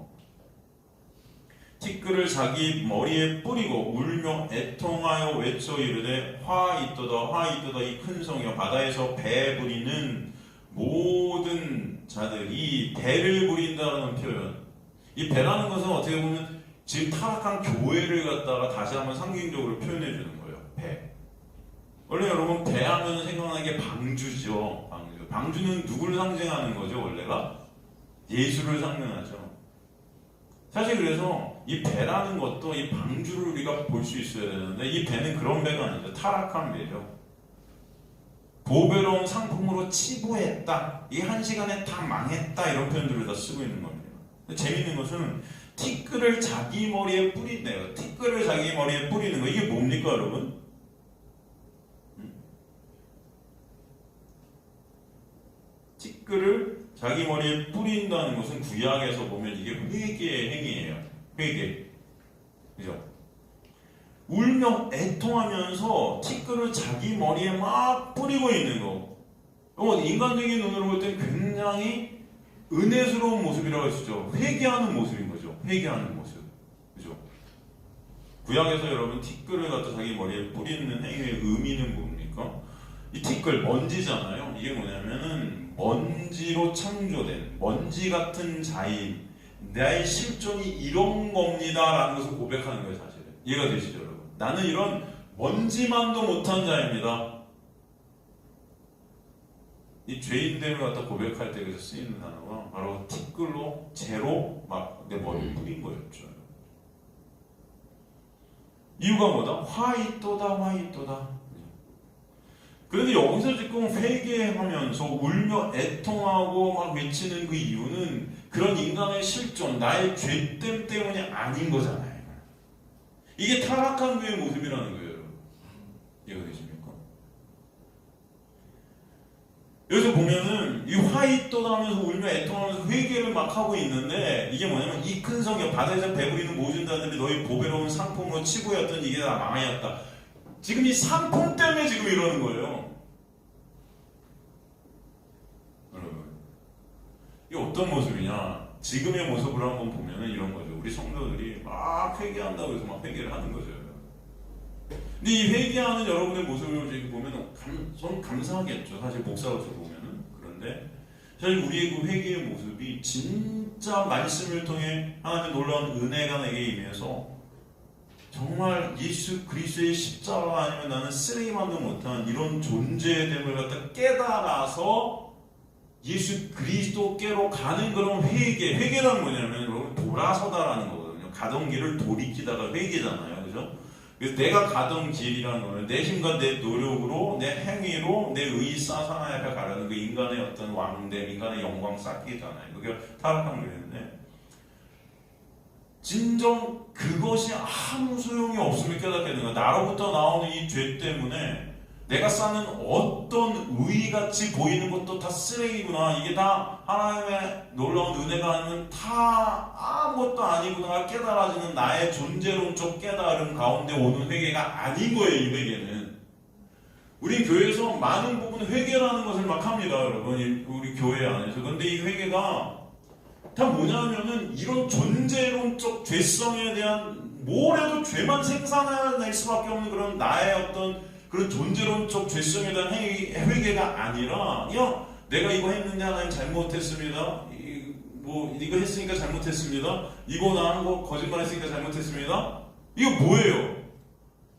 티끌을 자기 머리에 뿌리고 울며 애통하여 외쳐 이르되 화 있도다 화 있도다 이 큰 성이여 바다에서 배 부리는 모든 자들이 배를 부린다는 표현. 이 배라는 것은 어떻게 보면 지금 타락한 교회를 갖다가 다시 한번 상징적으로 표현해 주는 거예요. 배. 원래 여러분 배하면 생각나는 게 방주죠. 방주. 방주는 누구를 상징하는 거죠? 원래가 예수를 상징하죠. 사실 그래서 이 배라는 것도 이 방주를 우리가 볼 수 있어야 되는데 이 배는 그런 배가 아니죠. 타락한 배죠. 보배로운 상품으로 치부했다. 이게 한 시간에 다 망했다. 이런 표현들을 다 쓰고 있는 겁니다. 재밌는 것은 티끌을 자기 머리에 뿌린대요. 티끌을 자기 머리에 뿌리는 거 이게 뭡니까 여러분? 티끌을 자기 머리에 뿌린다는 것은 구약에서 보면 이게 회개의 행위예요. 회개. 그죠? 울며 애통하면서 티끌을 자기 머리에 막 뿌리고 있는 거. 인간적인 눈으로 볼 땐 굉장히 은혜스러운 모습이라고 할 수 있죠. 회개하는 모습인 거죠. 회개하는 모습. 그죠? 구약에서 여러분 티끌을 갖다 자기 머리에 뿌리는 행위의 의미는 뭡니까? 이 티끌 먼지잖아요. 이게 뭐냐면은 먼지로 창조된 먼지 같은 자인 나의 실존이 이런 겁니다 라는 것을 고백하는 거예요. 사실은 이해가 되시죠 여러분? 나는 이런 먼지만도 못한 자입니다. 이 죄인됨을 갖다 고백할 때 그래서 쓰이는 단어가 바로 티끌로 재로 막 내 머리를 뿌린 거였죠. 이유가 뭐다? 화이또다 화이또다. 그런데 여기서 지금 회개하면서 울며 애통하고 막 외치는 그 이유는 그런 인간의 실존, 나의 죄됨 때문이 아닌 거잖아요. 이게 타락한 그의 모습이라는 거예요. 이해가 되십니까? 여기서 보면은 이 화이또다 하면서 울며 애통하면서 회개를 막 하고 있는데 이게 뭐냐면 이 큰 성경 바다에서 배부리는 모든 자들이 너희 보배로운 상품으로 치부였던 이게 다 망하였다. 지금 이 상품 때문에 지금 이러는 거예요. 여러분, 이게 어떤 모습이냐? 지금의 모습을 한번 보면은 이런 거죠. 우리 성도들이 막 회개한다고 해서 막 회개를 하는 거죠. 근데 이 회개하는 여러분의 모습을 이렇게 보면 저는 감사하겠죠. 사실 목사로서 보면은. 그런데 사실 우리의 그 회개의 모습이 진짜 말씀을 통해 하나님의 놀라운 은혜가 내게 임해서 정말 예수 그리스도의 십자가 아니면 나는 쓰레기만도 못한 이런 존재됨을 갖다 깨달아서 예수 그리스도께로 가는 그런 회개란 뭐냐면 여러분 돌아서다라는 거거든요. 가던 길을 돌이키다가 회개잖아요. 그죠? 그래서 내가 가던 길이라는 거는 내 힘과 내 노력으로 내 행위로 내 의사상하에 가려는 그 인간의 어떤 왕됨, 인간의 영광 쌓기잖아요. 그게 타락한 거였는데 진정 그것이 아무 소용이 없음을 깨닫게 되는 거야. 나로부터 나오는 이 죄 때문에 내가 쌓는 어떤 의의같이 보이는 것도 다 쓰레기구나. 이게 다 하나님의 놀라운 은혜가 아니면 다 아무것도 아니구나 깨달아지는 나의 존재론적 깨달음 가운데 오는 회개가 아닌 거예요. 이 회개는. 우리 교회에서 많은 부분 회개라는 것을 막 합니다. 여러분 우리 교회 안에서. 그런데 이 회개가 다 뭐냐면은 이런 존재론적 죄성에 대한 뭐래도 죄만 생산해낼 수밖에 없는 그런 나의 어떤 그런 존재론적 죄성에 대한 회개가 아니라 그냥 내가 이거 했는데 하나님 잘못했습니다. 이거 했으니까 잘못했습니다. 이거 나 한 거 거짓말했으니까 잘못했습니다. 이거 뭐예요?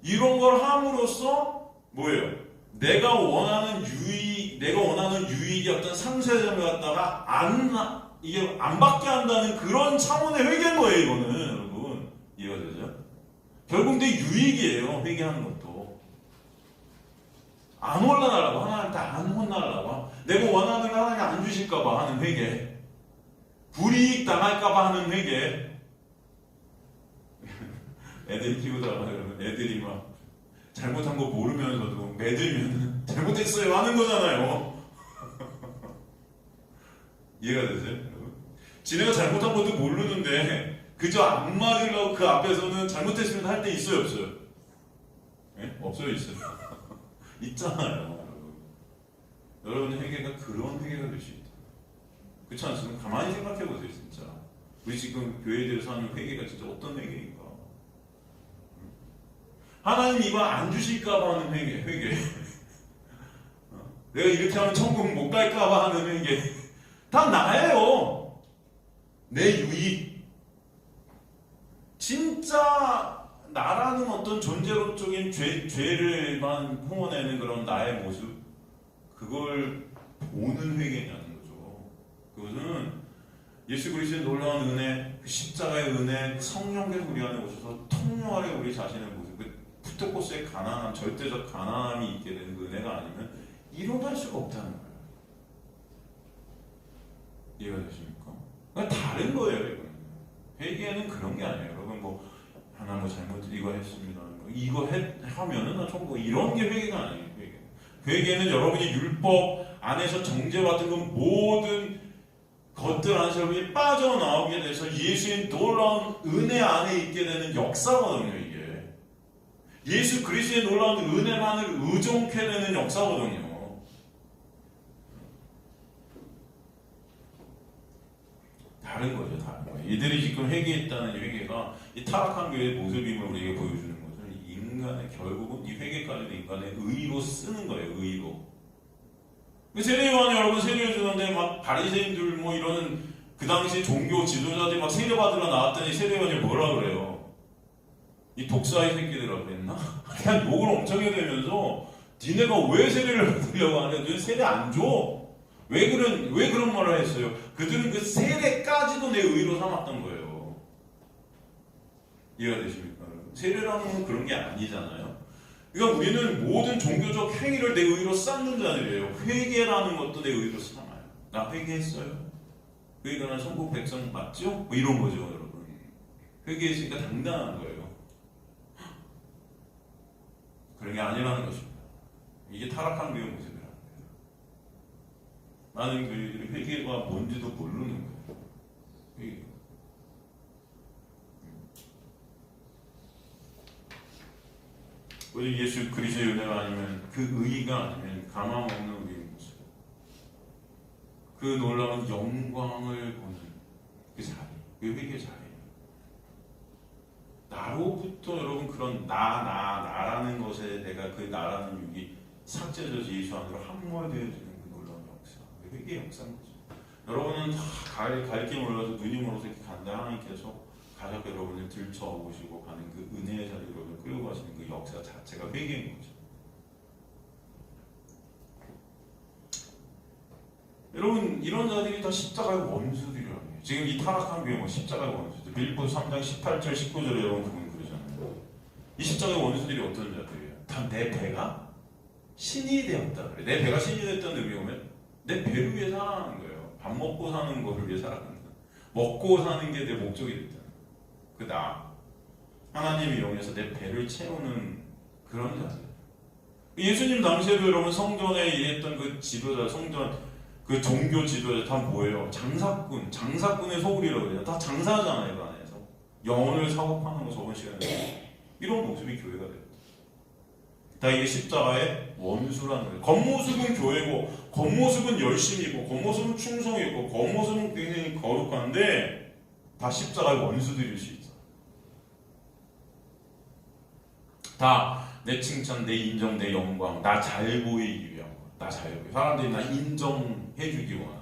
이런 걸 함으로써 뭐예요? 내가 원하는 유익이 어떤 상쇄점을 갖다가 이게 안 받게 한다는 그런 차원의 회개인 거예요. 이거는 여러분 이해가 되죠? 결국 내 유익이에요. 회개하는 것도. 안 혼나려고 하나님한테 안 혼나려고 내가 원하는 걸 하나님 안 주실까봐 하는 회개, 불이익 당할까봐 하는 회개. 애들 키우다가 애들이 막 잘못한 거 모르면서도 매들면 잘못했어요 하는 거잖아요. 이해가 되세요? 지네가 잘못한 것도 모르는데 그저 안 맞으려고 그 앞에서는 잘못했으면 할 때 있어요 없어요? 네? 없어요 있어요? 있잖아요. 여러분의 회개가 그런 회개가 될 수 있다. 그렇지 않습니까? 가만히 생각해 보세요. 진짜 우리 지금 교회들에서 하는 회개가 진짜 어떤 회개인가? 하나님 이거 안 주실까봐 하는 회개. 내가 이렇게 하면 천국 못 갈까봐 하는 회개. 다 나예요. 내 유익. 진짜 나라는 어떤 존재론적인 죄를만 뿜어내는 그런 나의 모습, 그걸 보는 회개냐는 거죠. 그것은 예수 그리스도의 놀라운 은혜, 그 십자가의 은혜, 성령께서 우리 안에 오셔서 통렬하게 우리 자신의 모습, 그 푸테코스의 가난함, 절대적 가난함이 있게 되는 그 은혜가 아니면 일어날 수가 없다는 거예요. 이해가 되십니까? 그러니까 다른 거예요. 이거는. 회개는 그런 게 아니에요. 여러분 하나 잘못 이거 했습니다. 이거 하면은 나 천국 이런 게 회개가 아니에요. 회개는 여러분이 율법 안에서 정죄받은 그 모든 것들 안에서 여러분이 빠져나오게 돼서 예수의 놀라운 은혜 안에 있게 되는 역사거든요. 이게 예수 그리스도의 놀라운 은혜만을 의존케 되는 역사거든요. 다른 거죠. 다른 거예요. 이들이 지금 회개했다는 회개가 이 타락한 교회의 모습임을 우리에게 보여주는 거죠. 인간의 결국은 이 회개까지는 인간의 의로 쓰는 거예요. 의로. 세례요한이 여러분 세례를 주는데 막 바리새인들 이런 그 당시 종교 지도자들이 막 세례 받으러 나왔더니 세례요한이 뭐라 그래요? 이 독사의 새끼들아 그랬나? 그냥 욕을 엄청 해대면서 니네가 왜 세례를 받으려고 하냐? 너희 세례 안 줘? 왜 그런 말을 했어요? 그들은 그 세례까지도 내 의로 삼았던 거예요. 이해가 되십니까? 세례라는 건 그런 게 아니잖아요. 그러니까 우리는 모든 종교적 행위를 내 의로 쌓는 자들이에요. 회개라는 것도 내 의로 삼아요. 나 회개했어요. 그러니까 난 천국 백성 맞죠? 이런 거죠, 여러분. 회개했으니까 당당한 거예요. 그런 게 아니라는 것입니다. 이게 타락한 교회의 모습이라는 거예요. 많은 교회들이 회개가 뭔지도 모르는 거예요. 회개. 우리 예수 그리스도의 은혜가 아니면 그 의의가 아니면 가망 없는 우리의 모습, 그 놀라운 영광을 보는 그 자리, 그 회개 자리. 나로부터 여러분 그런 나라는 것에 내가 그 나라는 육이 삭제돼서 예수 안으로 함몰되어지는 그 놀라운 역사. 이게 역사인 거죠. 여러분은 다 가르쳐 몰라서 눈이 멀어서 이렇게 간다. 하나님께서 가족 여러분을 들쳐오시고 가는 그 은혜의 자리 여러분을 끌고 가시는 그 역사 자체가 회개인 거죠. 여러분 이런 자들이 다 십자가의 원수들이라는 거예요. 지금 이 타락한 교회 뭐 십자가의 원수들. 빌립보서 3장 18절 19절에 여러분 그분 그러잖아요. 이 십자가의 원수들이 어떤 자들이에요? 다 내 배가 신이 되었다 그래. 내 배가 신이 됐다는 의미가 뭐면 내 배를 위해 살아가는 거예요. 밥 먹고 사는 거를 위해 살아간다. 먹고 사는 게 내 목적이 됐다. 그 나 하나님이 이용해서 내 배를 채우는 그런 자들. 예수님 당시에도 여러분 성전에 일했던 그 지도자, 성전 그 종교 지도자 다 뭐예요? 장사꾼의 소굴이라고 그래요. 다 장사하잖아요, 그 안에서. 영혼을 사고 파는 거 저번 시간에 이런 모습이 교회가 돼요. 다 이게 십자가의 원수라는 거예요. 겉모습은 교회고, 겉모습은 열심이고, 겉모습은 충성이고, 겉모습은 굉장히 거룩한데 다 십자가의 원수들일 수 있어. 다 내 칭찬, 내 인정, 내 영광, 나 잘 보이기 위한 거. 나 잘 보이. 사람들이 나 인정해주기 원하는.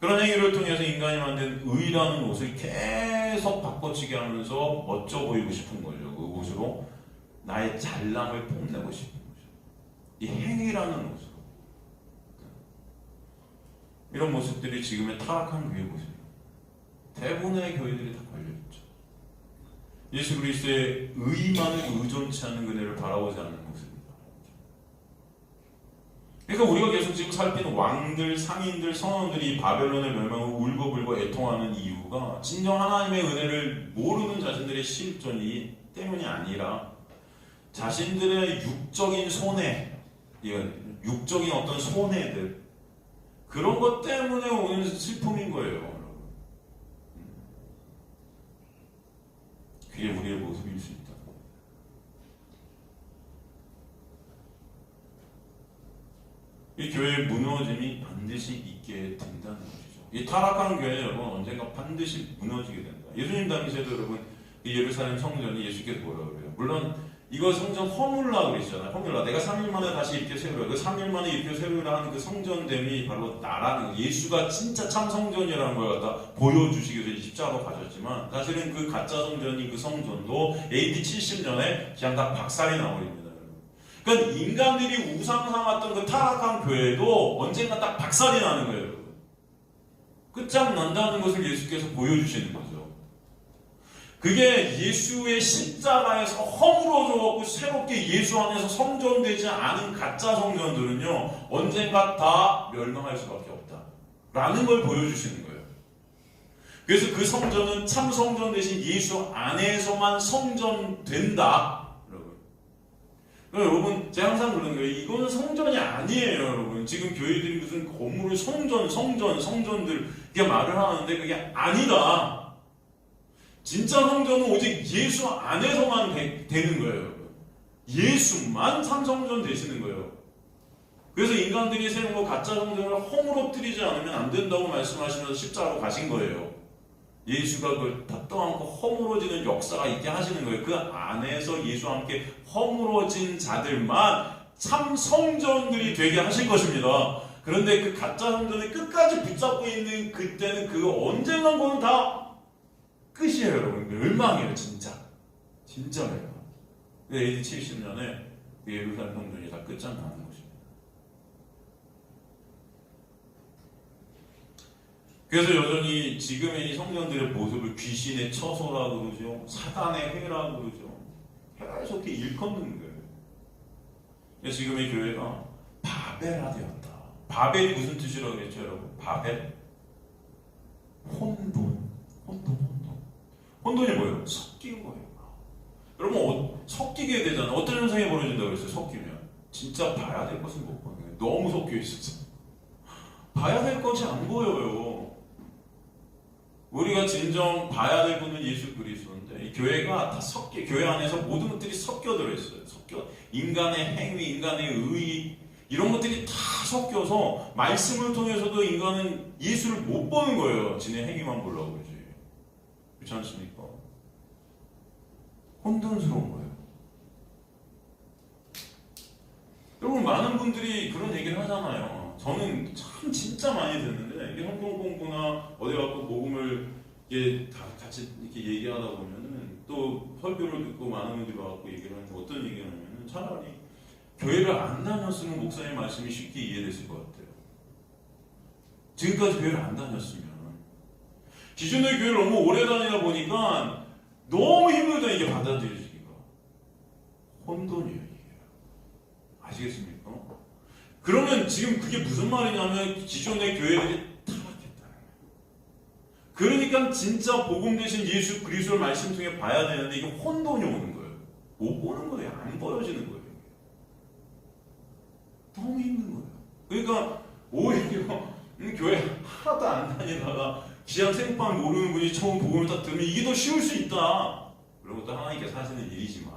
그런 행위를 통해서 인간이 만든 의라는 옷을 계속 바꿔치기 하면서 멋져 보이고 싶은 거죠. 그 옷으로 나의 잘남을 뽐내고 싶은 거죠. 이 행위라는 옷으로. 이런 모습들이 지금의 타락한 교회 모습입니다. 대부분의 교회들이 다 걸려있죠. 예수 그리스도의 의만을 의존치 않는 그네를 바라보지 않는 모습입니다. 그러니까 우리가 계속 지금 살피는 왕들, 상인들, 선원들이 바벨론의 멸망을 울고불고 애통하는 이유가 진정 하나님의 은혜를 모르는 자신들의 실존이 때문이 아니라 자신들의 육적인 손해, 육적인 어떤 손해들 그런 것 때문에 오는 슬픔인 거예요. 그게 우리의 모습일 수 있다. 이 교회의 무너짐이 반드시 있게 된다는 것이죠. 이 타락한 교회는 여러분 언젠가 반드시 무너지게 된다. 예수님 당시에도 여러분 이 예루살렘 성전이 예수께서 뭐라고 그래요? 물론 이거 성전 허물라 그러시잖아요. 허물라. 내가 3일 만에 다시 이렇게 세우라. 그 3일 만에 이렇게 세우라 하는 그 성전됨이 바로 나라는 거예요. 예수가 진짜 참 성전이라는 걸 갖다 보여주시기 위해서 십자가로 가셨지만 사실은 그 가짜 성전인 그 성전도 AD 70년에 그냥 다 박살이 나버립니다. 그러니까 인간들이 우상 삼았던 그 타락한 교회도 언젠가 딱 박살이 나는 거예요. 끝장난다는 것을 예수께서 보여주시는 거죠. 그게 예수의 십자가에서 허물어져갖고 새롭게 예수 안에서 성전되지 않은 가짜 성전들은요 언젠가 다 멸망할 수밖에 없다 라는 걸 보여주시는 거예요. 그래서 그 성전은 참 성전 대신 예수 안에서만 성전된다. 여러분 제가 항상 그러는 거예요. 이거는 성전이 아니에요. 여러분 지금 교회들이 무슨 건물을 성전들 이렇게 말을 하는데 그게 아니다. 진짜 성전은 오직 예수 안에서만 되는 거예요. 예수만 참성전 되시는 거예요. 그래서 인간들이 세운 거 가짜 성전을 허물어뜨리지 않으면 안 된다고 말씀하시면서 십자가로 가신 거예요. 예수가 그걸 떠안고 허물어지는 역사가 있게 하시는 거예요. 그 안에서 예수와 함께 허물어진 자들만 참 성전들이 되게 하실 것입니다. 그런데 그 가짜 성전을 끝까지 붙잡고 있는 그때는 그 언젠간 거는 다 끝이에요, 여러분. 멸망이에요, 진짜. 진짜 멸망. AD 70년에 예루살렘 성전이 다 끝장나는 것입니다. 그래서 여전히 지금의 이 성전들의 모습을 귀신의 처소라고 그러죠. 사단의 회라고 그러죠. 계속 이렇게 일컫는 거예요. 그래서 지금의 교회가 바벨화되었다. 바벨이 무슨 뜻이라고 그랬죠, 여러분? 바벨? 혼돈. 혼돈이 뭐예요? 섞인 거예요. 여러분 섞이게 되잖아요. 어떤 현상이 벌어진다고 그랬어요? 섞이면 진짜 봐야 될 것은 못 보는 거예요. 너무 섞여 있었어. 봐야 될 것이 안 보여요. 우리가 진정 봐야 될 분은 예수 그리스도인데 이 교회가 다 교회 안에서 모든 것들이 섞여 들어있어요. 인간의 행위, 인간의 의 이런 것들이 다 섞여서 말씀을 통해서도 인간은 예수를 못 보는 거예요. 지네 행위만 보려고 그러지. 그렇지 않습니까? 혼돈스러운 거예요. 여러분, 많은 분들이 그런 얘기를 하잖아요. 저는 참 진짜 많이 듣는데, 이게 성경 공부나 어디 가서 복음을 이게 다 같이 이렇게 얘기하다 보면은 또 설교를 듣고 많은 분들이 와갖고 얘기를 하는데 어떤 얘기를 하냐면은 차라리 교회를 안 다녔으면 목사님 말씀이 쉽게 이해됐을 것 같아요. 지금까지 교회를 안 다녔으면. 기존의 교회를 너무 오래 다니다 보니까 너무 힘들다, 이게 받아들여지기가. 혼돈이에요, 이게. 아시겠습니까? 그러면 지금 그게 무슨 말이냐면 기존의 교회들이 타락했다는 거예요. 그러니까 진짜 복음 대신 예수 그리스도를 말씀 통해 봐야 되는데 이게 혼돈이 오는 거예요. 못 보는 거예요. 안 보여지는 거예요. 너무 힘든 거예요. 그러니까 오히려 교회 하나도 안 다니다가 기왕 생판 모르는 분이 처음 복음을 딱 들으면 이게 더 쉬울 수 있다. 그런 것도 하나님께서 하시는 일이지만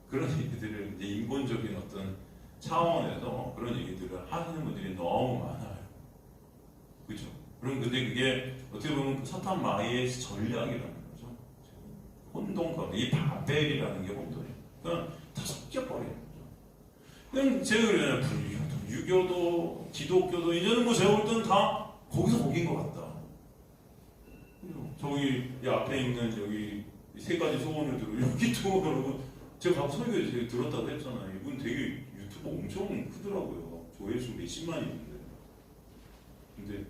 그런 얘기들을 이제 인본적인 어떤 차원에서 그런 얘기들을 하시는 분들이 너무 많아요. 그렇죠? 그럼 근데 그게 어떻게 보면 사탄 마귀의 전략이라는 거죠. 혼돈 가운데 이 바벨이라는 게 혼돈이에요. 그러니까 다 섞여버리는 거죠. 그냥 제가 그러잖아요. 불교도, 유교도, 기독교도 이제는 뭐 제가 볼 때는 다 거기서 거긴 것 같다. 저기 이 앞에 있는 여기 세 가지 소원을 들어 여기도 그러고 제가 가서 설교 제가 들었다고 했잖아요. 이분 되게 유튜브 엄청 크더라고요. 조회수 몇십만이 있는데. 근데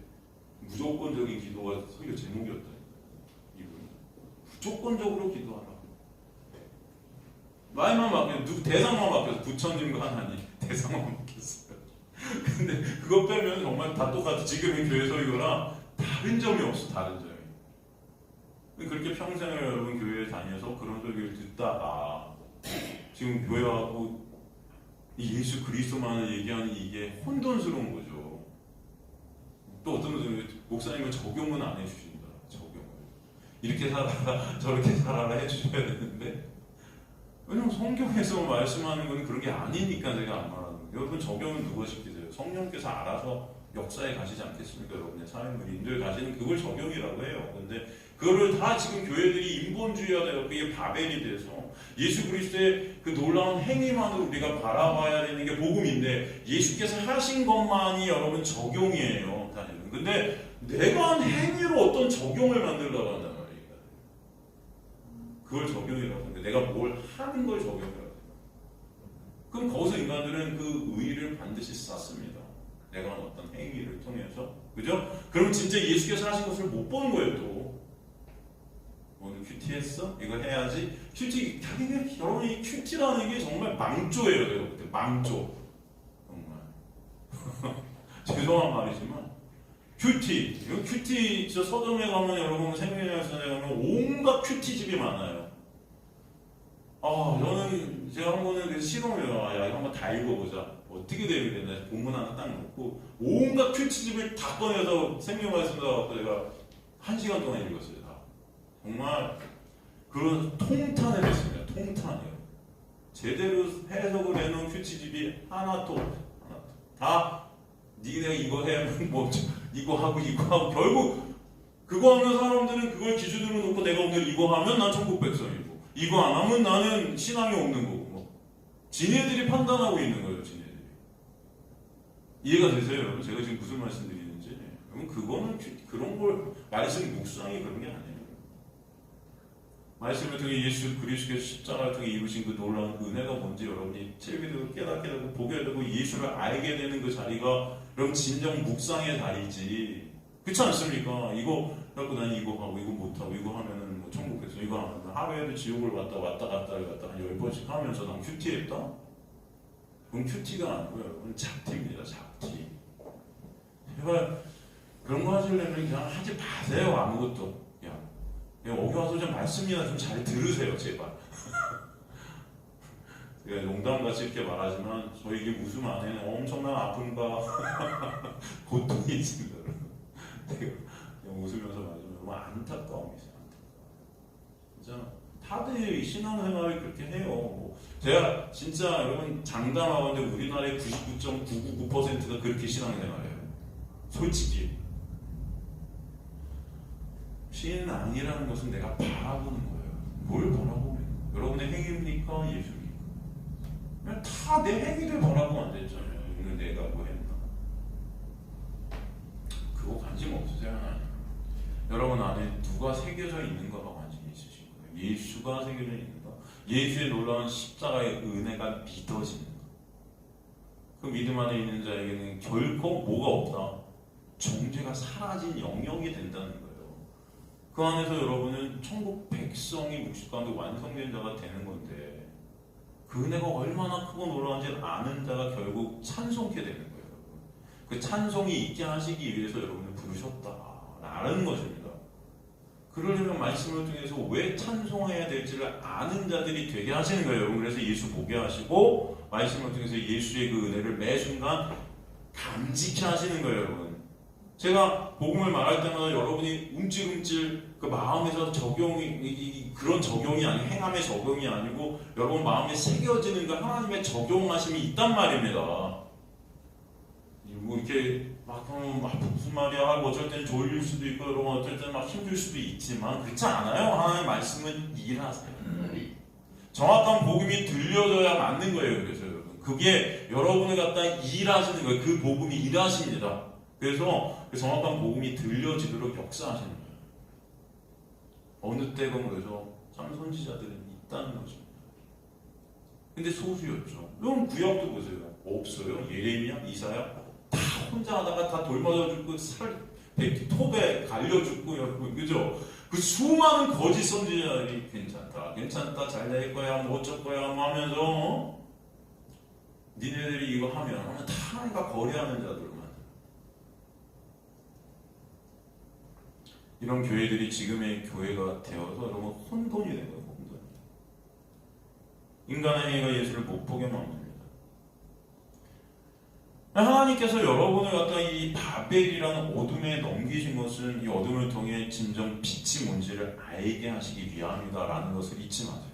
무조건적인 기도가 설교 제목이었다. 이분 무조건적으로 기도하라. 말만 바뀌어서 대상만 바뀌어서 부처님과 하나님 대상만 바뀌었어요. 근데 그거 빼면 정말 다 똑같아. 지금의 교회 설교랑 다른 점이 없어. 다른 점이. 그렇게 평생을 여러분 교회에 다녀서 그런 설교를 듣다가 지금 교회 와고 이 예수 그리스도만을 얘기하는 이게 혼돈스러운 거죠. 또 어떤 분들은 목사님은 적용은 안 해주신다. 적용을 이렇게 살아라 저렇게 살아라 해주셔야 되는데 왜냐면 성경에서 말씀하는 건 그런 게 아니니까 제가 안 말하는 거예요. 여러분 적용은 누가 시키세요? 성령께서 알아서 역사에 가시지 않겠습니까? 여러분의 삶을 인도에 가시는 그걸 적용이라고 해요. 근데 그거를 다 지금 교회들이 인본주의화되고 이게 바벨이 돼서 예수 그리스도의 그 놀라운 행위만으로 우리가 바라봐야 되는 게 복음인데 예수께서 하신 것만이 여러분 적용이에요. 사실은. 근데 내가 한 행위로 어떤 적용을 만들려고 한단 말이에요. 그걸 적용이라고 하는데 내가 뭘 하는 걸 적용이라고 해요. 그럼 거기서 인간들은 그 의의를 반드시 쌓습니다. 내가 한 어떤 행위를 통해서. 그죠? 그럼 진짜 예수께서 하신 것을 못 보는 거예요, 또. 오늘 큐티했어? 이거 해야지. 큐티, 여러분, 이 큐티라는 게 정말 망조예요, 여러분. 망조. 정말. 죄송한 말이지만. 큐티. 이거 큐티, 저 서점에 가면 여러분, 생명연수원에 가면 온갖 큐티집이 많아요. 저는 제가 한 번은 그래서 실험을 야, 이거 한번 다 읽어보자. 어떻게 되겠냐. 본문 하나 딱 놓고 온갖 큐티집을 다 꺼내서 생명연수원에 가서 제가 1시간 동안 읽었어요. 다. 정말 그런 통탄을 했습니다. 통탄이요. 제대로 해석을 해놓은 큐티집이 하나도 다 니가 이거 해, 뭐 이거 하고 결국 그거 하면 사람들은 그걸 기준으로 놓고 내가 오늘 이거 하면 난 천국 백성이고 이거 안 하면 나는 신앙이 없는 거고 뭐. 지네들이 판단하고 있는 거예요. 지네들이. 이해가 되세요, 여러분? 제가 지금 무슨 말씀 드리는지. 그러면 그거는 그런 걸 말씀 묵상이 그런 게 아니에요. 말씀을 통해 예수 그리스도께서 십자가를 통해 이루신 그 놀라운 은혜가 뭔지 여러분이 채우게 되고 깨닫게 되고 보게 되고 예수를 알게 되는 그 자리가 여러분 진정 묵상의 자리지. 그렇지 않습니까? 이거 갖고 난 이거 하고 이거 못하고 이거 하면은 뭐 천국 백성 이거 하면 하루에도 지옥을 왔다 갔다 한 10번씩 하면서 난 큐티했다? 그건 큐티가 아니고요. 여러분 잡티입니다. 잡티. 제발 그런 거 하시려면 그냥 하지 마세요. 아무것도. 여기 와서 좀 말씀이나 좀 잘 들으세요, 제발. 제가 농담같이 이렇게 말하지만 저희 이게 웃음 안에는 엄청난 아픔과 고통이 있습니다. 제가 웃으면서 말하지만 너무 안타까움이 있어요. 진짜 다들 신앙생활을 그렇게 해요. 뭐 제가 진짜 여러분 장담하건데 우리나라의 99.999%가 그렇게 신앙생활해요. 솔직히. 신앙이라는 것은 내가 바라보는 거예요. 뭘 바라보고 있는 거예요? 여러분의 행위입니까? 예수입니까? 다 내 행위를 바라보면 안 됐잖아요. 오늘 내가 뭐 했나? 그거 관심 없으세요? 하나님? 여러분 안에 누가 새겨져 있는가가 관심이 있으신 거예요. 예수가 새겨져 있는가? 예수의 놀라운 십자가의 은혜가 믿어지는가? 그 믿음 안에 있는 자에게는 결코 뭐가 없다. 정죄가 사라진 영역이 된다는 거예요. 그 안에서 여러분은 천국 백성이 묵식 가운데 완성된 자가 되는 건데 그 은혜가 얼마나 크고 놀라운지 아는 자가 결국 찬송케 되는 거예요. 그 찬송이 있게 하시기 위해서 여러분을 부르셨다라는 것입니다. 그러려면 말씀을 통해서 왜 찬송해야 될지를 아는 자들이 되게 하시는 거예요. 여러분 그래서 예수 보게 하시고 말씀을 통해서 예수의 그 은혜를 매 순간 감지케 하시는 거예요. 여러분 제가 복음을 말할 때마다 여러분이 움찔움찔 그 마음에서 적용이 그런 적용이 아니고 행함의 적용이 아니고 여러분 마음에 새겨지는 그 하나님의 적용하심이 있단 말입니다. 뭐 이렇게 막 무슨 말이야 하고 어쩔 때는 졸릴 수도 있고 여러분 어쩔 때는 막 힘들 수도 있지만 그렇지 않아요. 하나님의 말씀은 일하세요. 정확한 복음이 들려져야 맞는 거예요. 그래서 여러분 그게 여러분을 갖다 일하시는 거예요. 그 복음이 일하십니다. 그래서 그 정확한 복음이 들려지도록 역사하시는 거예요. 어느 때건 그래서 참 선지자들은 있다는 것입니다. 근데 소수였죠. 여러분 구약도 보세요. 없어요. 예레미야, 이사야 다 혼자 하다가 다 돌맞아 죽고 톱에 갈려 죽고 여러분 그죠? 그 수많은 거짓 선지자들이 괜찮다, 잘 될 거야, 뭐 어쩔 거야 뭐 하면서 니네들이 이거 하면 다 하나님과 거래하는 자들만. 이런 교회들이 지금의 교회가 되어서 여러분 혼돈이 된 거예요. 혼돈. 인간의 행위가 예수를 못 보게 만듭니다. 하나님께서 여러분을 갖다 이 바벨이라는 어둠에 넘기신 것은 이 어둠을 통해 진정 빛이 뭔지를 알게 하시기 위함이다라는 것을 잊지 마세요.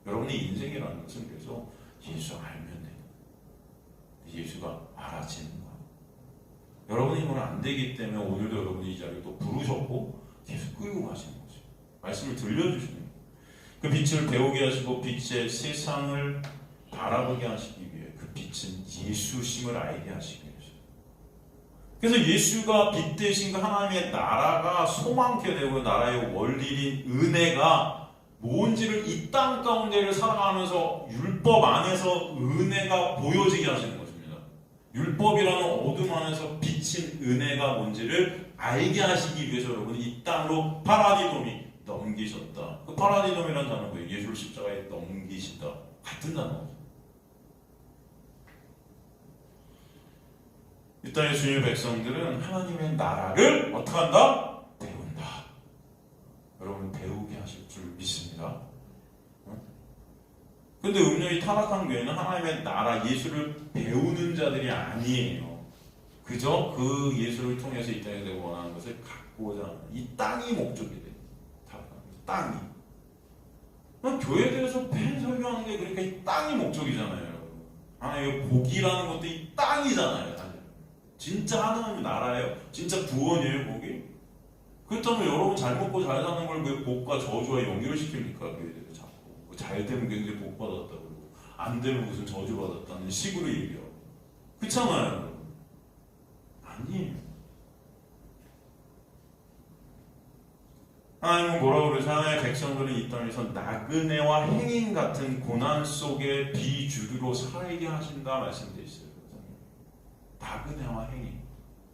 여러분의 인생이라는 것은 그래서 예수 알면 돼요. 예수가 알아지는 거예요. 여러분이 이건 안 되기 때문에 오늘도 여러분이 이 자리에 또 부르셨고 계속 끌고 가시는 거죠. 말씀을 들려주시는 거예요. 그 빛을 배우게 하시고 빛의 세상을 바라보게 하시기 위해 그 빛은 예수심을 알게 하시기 위해서. 그래서 예수가 빛 대신 그 하나님의 나라가 소망케 되고 나라의 원리인 은혜가 뭔지를 이 땅 가운데를 살아가면서 율법 안에서 은혜가 보여지게 하시는 것입니다. 율법이라는 어둠 안에서 비친 은혜가 뭔지를 알게 하시기 위해서 여러분이 이 땅으로 파라디돔이 넘기셨다. 그 파라디돔이라는 단어는 뭐예요? 예수를 십자가에 넘기시다. 같은 단어죠. 이 땅의 주님의 백성들은 하나님의 나라를 어떻게 한다? 배운다. 여러분 배우게 하실 줄 믿습니다. 근데 음녀의 타락한 교회는 하나님의 나라, 예수를 배우는 자들이 아니에요. 그저 그 예수를 통해서 이 땅에 내가 원하는 것을 갖고자 하는 이 땅이 목적이 돼요. 땅이. 교회에 대해서 매 설교하는 게 그러니까 이 땅이 목적이잖아요. 하나님의 복이라는 것도 이 땅이잖아요. 진짜 하나님의 나라예요. 진짜 구원이에요, 복이. 그렇다면 여러분 잘 먹고 잘 사는 걸 왜 복과 저주와 연결을 시킵니까? 교회들이 자꾸. 잘 되면 굉장히 복 받았다 그러고 안 되면 무슨 저주 받았다는 식으로 얘기하고. 그렇잖아요. 아니에요. 하나님은 뭐라고 그러죠? 하나님의 백성들은 이 땅에서 나그네와 행인 같은 고난 속에 비주류로 살게 하신다 말씀되어 있어요. 나그네와 행인,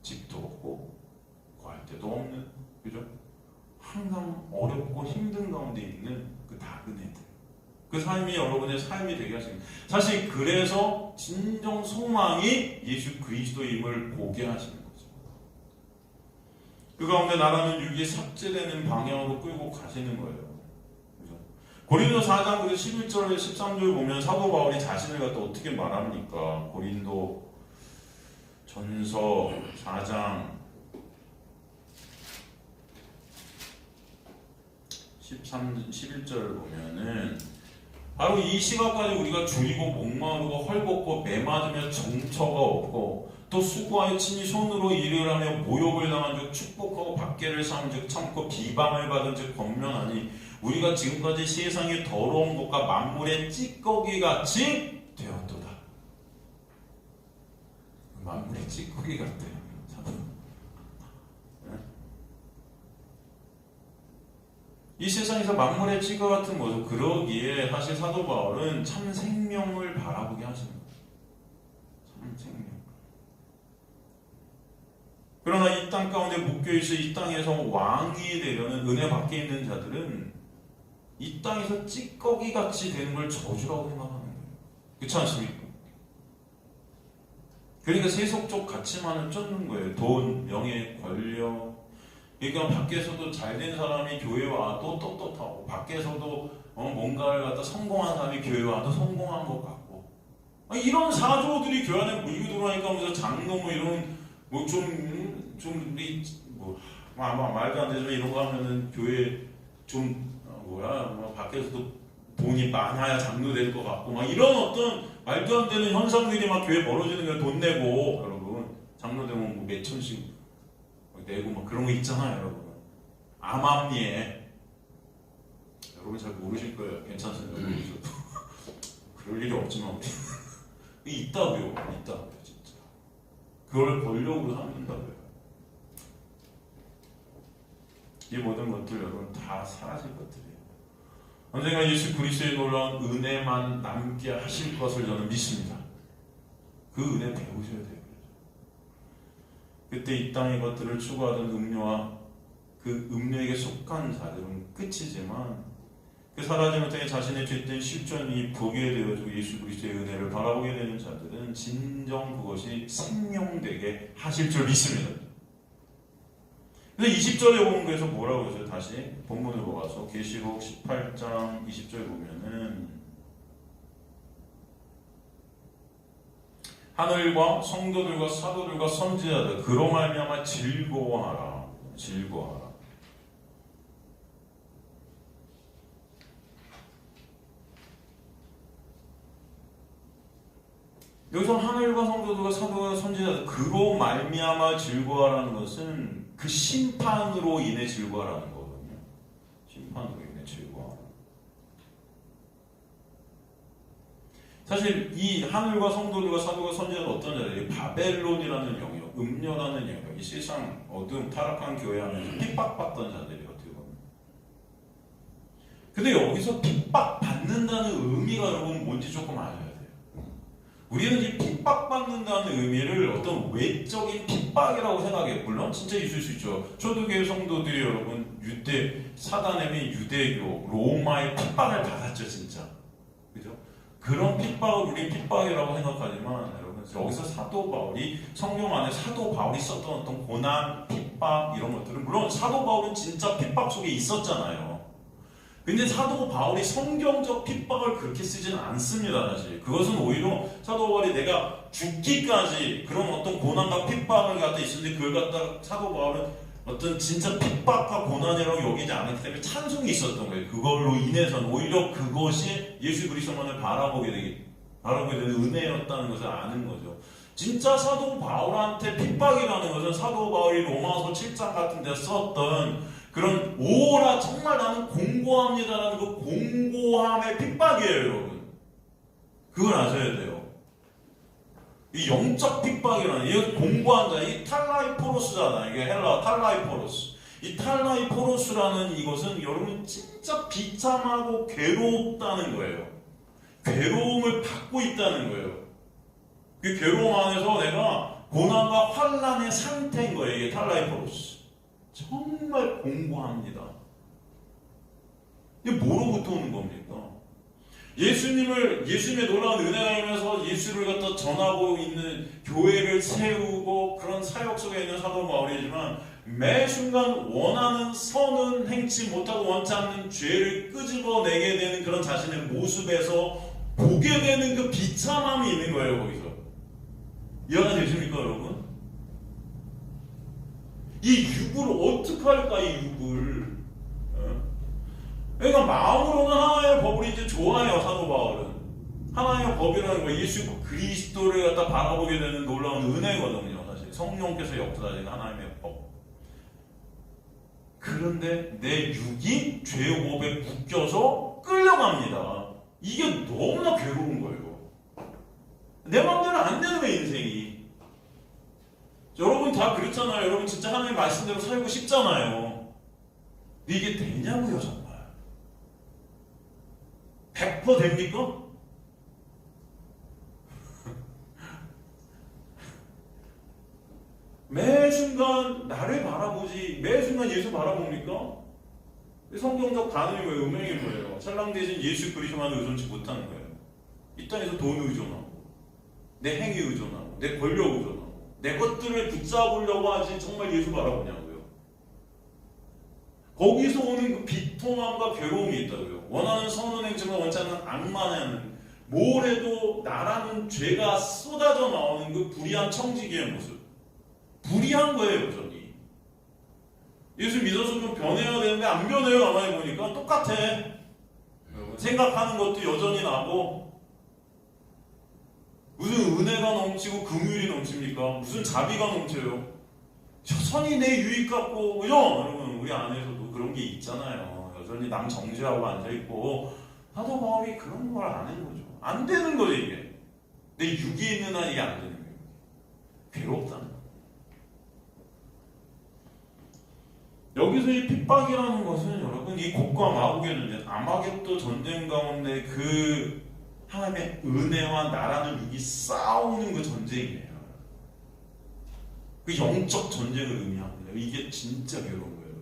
집도 없고 구할 데도 없는, 그죠? 항상 어렵고 힘든 가운데 있는 그 나그네들, 그 삶이 여러분의 삶이 되게 하십니다. 사실 그래서 진정 소망이 예수 그리스도임을 보게 하시는 거죠. 그 가운데 나라는 육이 삭제되는 방향으로 끌고 가시는 거예요. 그죠? 고린도 4장 11절 13절 보면 사도 바울이 자신을 갖다 어떻게 말합니까? 고린도 전서 4장 11절 보면은 바로 이 시각까지 우리가 줄이고 목마르고 헐벗고 매맞으며 정처가 없고 또 수고하여 친히 손으로 일을 하며 모욕을 당한 즉 축복하고 박해를 삼은 즉 참고 비방을 받은 즉 권면하니 우리가 지금까지 세상의 더러운 것과 만물의 찌꺼기 같이 되었도다. 만물의 찌꺼기 같대요. 이 세상에서 만물의 찌꺼기 같은 모습, 그러기에 사실 사도 바울은 참 생명을 바라보게 하십니다. 참 생명. 그러나 이 땅 가운데 묶여있어 이 땅에서 왕이 되려는 은혜 밖에 있는 자들은 이 땅에서 찌꺼기같이 되는 걸 저주라고 생각하는 거예요. 그렇지 않습니까? 그러니까 세속적 가치만을 쫓는 거예요. 돈, 명예, 권력. 그러니까 밖에서도 잘된 사람이 교회 와도 떳떳하고, 밖에서도 뭔가를 갖다 성공한 사람이 교회 와도 성공한 것 같고, 이런 사조들이 교회 안에 물고 들어가니까 무슨 장로 뭐 이런 말도 안 되지만 이런 거 하면은 교회 밖에서도 돈이 많아야 장로 될 것 같고, 막 이런 어떤 말도 안 되는 현상들이 막 교회 벌어지는 거예요. 돈 내고, 여러분. 장로 되면 뭐 몇 천씩 내고 막 그런 거 있잖아요, 여러분. 암암리에. 여러분 잘 모르실 거예요. 괜찮습니다. 모르셔도. 그럴 일이 없지만, 우리. 있다고요. 진짜. 그걸 권력으로 삼는다고요. 이 모든 것들 여러분 다 사라질 것들이에요. 언젠가 예수 그리스도의 놀라운 은혜만 남게 하실 것을 저는 믿습니다. 그 은혜 배우셔야 돼요. 그때 이 땅의 것들을 추구하던 음료와 그 음료에게 속한 자들은 끝이지만, 그 사라지는 땅에 자신의 죄된 실존이 보게 되어지고 예수 그리스도의 은혜를 바라보게 되는 자들은 진정 그것이 생명되게 하실 줄 믿습니다. 그래서 20절에 보면 그래서 뭐라고 했어요? 다시 본문으로 가서 계시록 18장 20절 보면은 하늘과 성도들과 사도들과 선지자들 그로 말미암아 즐거워하라. 여기서 하늘과 성도들과 사도와 선지자들 그로 말미암아 즐거워하라는 것은 그 심판으로 인해 즐거워하라는 거거든요. 심판으로 인해 즐거워하라. 사실 이 하늘과 성도들과 사도와 선지자는 어떤 자들이 바벨론이라는 영역, 음녀라는 영역, 이 세상 어두움 타락한 교회 안에서 핍박받던 자들이 어떻게 보면. 근데 여기서 핍박받는다는 의미가 여러분 뭔지 조금 알아야 돼요. 우리는 이 핍박받는다는 의미를 어떤 외적인 핍박이라고 생각해요. 물론 진짜 있을 수 있죠. 초대교회 성도들이 여러분 사단의 유대교, 로마의 핍박을 받았죠, 진짜. 그죠? 그런 핍박을 우리 핍박이라고 생각하지만 여러분 여기서 사도 바울이 성경 안에 사도 바울이 썼던 어떤 고난, 핍박 이런 것들은 물론 사도 바울은 진짜 핍박 속에 있었잖아요. 근데 사도 바울이 성경적 핍박을 그렇게 쓰지는 않습니다, 사실. 그것은 오히려 사도 바울이 내가 죽기까지 그런 어떤 고난과 핍박을 갖다 있었는데 그걸 갖다 사도 바울은 어떤 진짜 핍박과 고난이라고 여기지 않았기 때문에 찬송이 있었던 거예요. 그걸로 인해서는 오히려 그것이 예수 그리스도만을 바라보게 되는 은혜였다는 것을 아는 거죠. 진짜 사도 바울한테 핍박이라는 것은 사도 바울이 로마서 7장 같은 데 썼던 그런 오라 정말 나는 공고합니다라는 그 공고함의 핍박이에요, 여러분. 그걸 아셔야 돼요. 이 영적 핍박이라는 이 공고한 자, 이 탈라이포로스잖아. 이게 헬라 탈라이포로스. 이 탈라이포로스라는 이것은 여러분 진짜 비참하고 괴롭다는 거예요. 괴로움을 받고 있다는 거예요. 그 괴로움 안에서 내가 고난과 환난의 상태인 거예요. 이게 탈라이포로스. 정말 공고합니다. 이게 뭐로부터 오는 겁니까? 예수님의 놀라운 은혜가 임해서 예수를 갖다 전하고 있는 교회를 세우고 그런 사역 속에 있는 사도 바울이지만 매 순간 원하는 선은 행치 못하고 원치 않는 죄를 끄집어내게 되는 그런 자신의 모습에서 보게 되는 그 비참함이 있는 거예요, 거기서. 이해가 되십니까, 여러분? 이 육을 어떻게 할까, 이 육을. 그러니까 마음으로는 하나님의 법을 이제 좋아해요, 사도 바울은. 하나님의 법이라는 거, 예수 그리스도를 갖다 바라보게 되는 놀라운 은혜거든요, 사실. 성령께서 역사하시는 하나님의 법. 그 그런데 내 육이 죄의 오업에 묶여서 끌려갑니다. 이게 너무나 괴로운 거예요. 내 마음대로 안 되는 거예요, 인생이. 여러분 다 그렇잖아요. 여러분 진짜 하나님의 말씀대로 살고 싶잖아요. 근데 이게 되냐고요, 정말. 100% 됩니까? 매 순간 나를 바라보지, 매 순간 예수 바라봅니까? 성경적 반응이 뭐예요? 음행이 뭐예요? 찰랑 대신 예수 그리스도만 의존치 못하는 거예요. 이 땅에서 돈 의존하고, 내 행위 의존하고, 내 권력 의존하고, 내 것들을 붙잡으려고 하지 정말 예수 바라보냐고요. 거기서 오는 그 비통함과 괴로움이 있다고요. 원하는 선은 행지만 원치 않는 악만은 뭘 해도 나라는 죄가 쏟아져 나오는 그 불의한 청지기의 모습. 불의한 거예요, 여전히. 예수 믿어서 좀 변해야 되는데 안 변해요. 가만히 보니까 똑같아. 생각하는 것도 여전히 나고, 무슨 은혜가 넘치고 긍휼이 넘칩니까? 무슨 자비가 넘쳐요? 여전히 내 유익 같고, 그죠? 여러분 우리 안에서도 그런 게 있잖아요. 여전히 남 정죄하고 앉아있고, 나도 마음이 그런 걸 아는 거죠. 안 되는 거죠, 이게. 내 육이 있는 한 이게 안 되는 거예요. 괴롭다는 거. 여기서 이 핍박이라는 것은 여러분 이 곡과 마곡에는 아마겟도 전쟁 가운데 그 하나님의 은혜와 나라는 육이 싸우는 그 전쟁이에요. 그 영적 전쟁을 의미합니다. 이게 진짜 괴로운 거예요.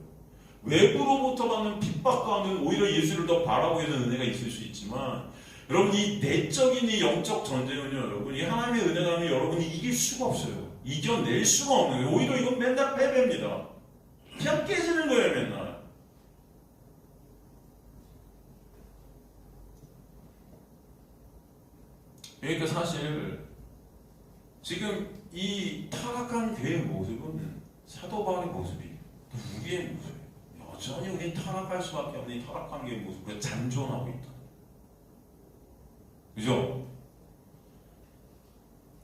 외부로부터 받는 핍박 가운데 오히려 예수를 더 바라보게 되는 은혜가 있을 수 있지만, 여러분 이 내적인 이 영적 전쟁은요, 여러분 이 하나님의 은혜라면 여러분이 이길 수가 없어요. 이겨낼 수가 없는 거예요. 오히려 이건 맨날 패배입니다. 그냥 깨지는 거예요, 맨날. 그러니까 사실 지금 이 타락한 교회의 모습은 사도 바울의 모습이 우리의 모습이에요. 여전히 우리는 타락할 수밖에 없는 이 타락한 교회의 모습을 잔존하고 있다. 그죠?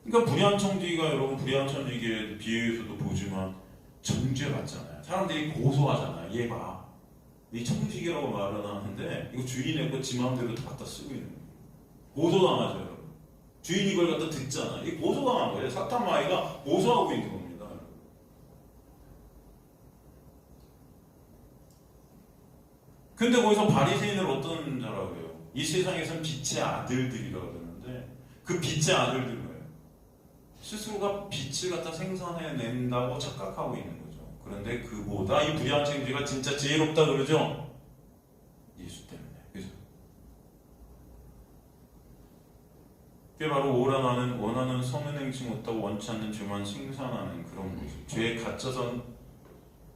그러니까 불의한 청지기가 여러분 불의한 청지기에 비유에서도 보지만 정죄 받잖아요. 사람들이 고소하잖아요. 얘 봐, 이 청지기라고 말은 하는데 이거 주인의 거 지 마음대로 다 갖다 쓰고 있는 거예요. 고소당하죠, 여러분. 주인이 이걸 갖다 듣잖아요. 이 고소당한 거예요. 사탄 마귀가 고소하고 있는 겁니다. 근데 거기서 바리새인을 어떤 자라고 해요? 이 세상에서는 빛의 아들들이라고 그러는데 그 빛의 아들들은 뭐예요? 스스로가 빛을 갖다 생산해낸다고 착각하고 있는 거죠. 그런데 그보다 이 불의한 청지기가 진짜 지혜롭다 그러죠? 예수 때문에. 그죠? 그게 바로 원하는 선은 행치 못하고 원치 않는 죄만 생산하는 그런 모습. 죄에 갇혀선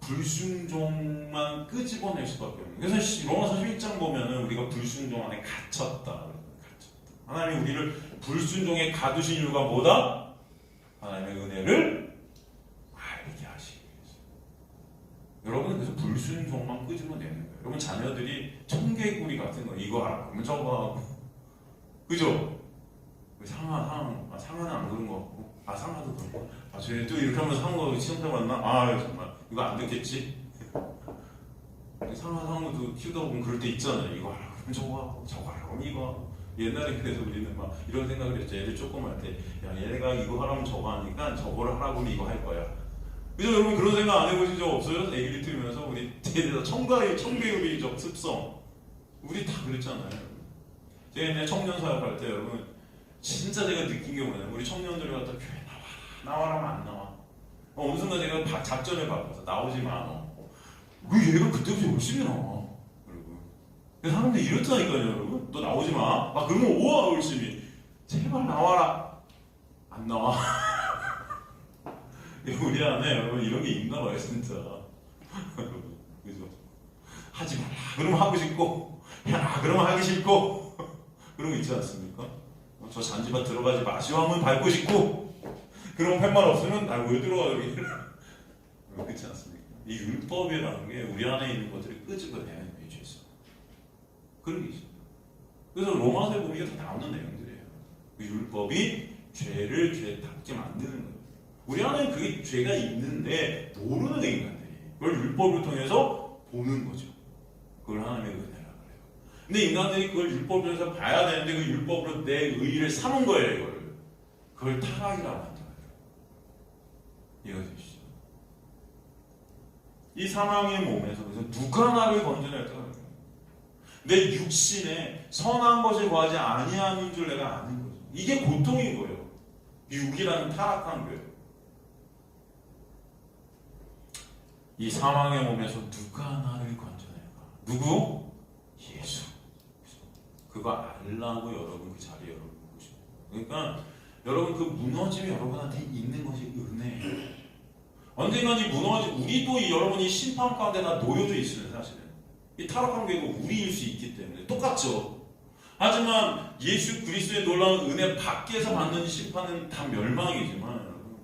불순종만 끄집어낼 수밖에 없는. 그래서 로마서 11장 보면은 우리가 불순종 안에 갇혔다. 하나님이 우리를 불순종에 가두신 이유가 뭐다? 하나님의 은혜를 알게 하시기 위해서. 여러분은 그래서 불순종만 끄집어내는 거예요. 여러분 자녀들이 청개구리 같은 거 이거 하라 그러면 저거 하고, 그죠? 상아는 안 그런 거 같고, 상아도 그런 거. 쟤 또 이렇게 하면서 상어 시험 잡았나? 정말 이거 안 듣겠지? 상어도 키우다 보면 그럴 때 있잖아요. 이거 하라 그러면 저거 하고, 저거 하라 그러면 이거 하고. 옛날에 그래서 우리는 막 이런 생각을 했죠. 애들 조그만 때, 야 얘네가 이거 하라면 저거 하니까 저거를 하라고 하면 이거 할 거야. 그죠? 여러분 그런 생각 안 해보신 적 없어요? 애기를 들으면서 우리 대대다 청개구리적 습성, 우리 다 그랬잖아요. 제가 옛날에 청년 사역할 때 여러분 진짜 제가 느낀 게 뭐냐면 우리 청년들이 갖다 교회 나와라면 안 나와. 어느 순간 제가 작전을 바꿔서 나오지 마. 왜 얘가 그때부터 열심히 나와? 사람들이 이렇다니까요, 여러분. 너 나오지 마. 그러면 오와 열심히. 제발 나와라. 안 나와. 우리 안에 여러분 이런 게 있나 봐요, 진짜. 그죠? 하지 말라. 그러면 하고 싶고, 해라. 그러면 하기 싫고. 그런 거 있지 않습니까? 저 잔디밭 들어가지 마시오 하면 밟고 싶고, 그러면 팻말 없으면 왜 들어가 여기. 그렇지 않습니까? 이 율법이라는 게 우리 안에 있는 것들을 끄집어내야 해요, 죄에서. 그런 게 있습니다. 그래서 로마서에 보면 이게 다 나오는 내용들이에요. 그 율법이 죄를 죄답게 만드는 거예요. 우리 안에 그게 죄가 있는데 모르는 인간들이 그걸 율법을 통해서 보는 거죠. 그걸 하나님의 은혜라 그래요. 근데 인간들이 그걸 율법에서 봐야 되는데 그 율법으로 내 의의를 삼은 거예요. 이걸. 그걸 타락이라고 한다. 이해되시죠? 이 사망의 몸에서 그래서 누가 나를 건져낼까? 내 육신에 선한 것에 구하지 아니하는 줄 내가 아는 거죠. 이게 고통인 거예요. 육이라는 타락한 거예요. 이 사망의 몸에서 누가 나를 건져낼까? 누구? 예수. 그거 알라고 여러분 그 자리에 여러분 보고 싶어요. 그러니까 여러분 그 무너짐이 여러분한테 있는 것이 은혜예요. 언젠간 이 무너짐, 우리도 여러분이 심판 가운데 다 놓여져 있어요. 사실은 이 타락한 교회가 우리일 수 있기 때문에 똑같죠. 하지만 예수 그리스도의 놀라운 은혜 밖에서 받는 심판은 다 멸망이지만 여러분,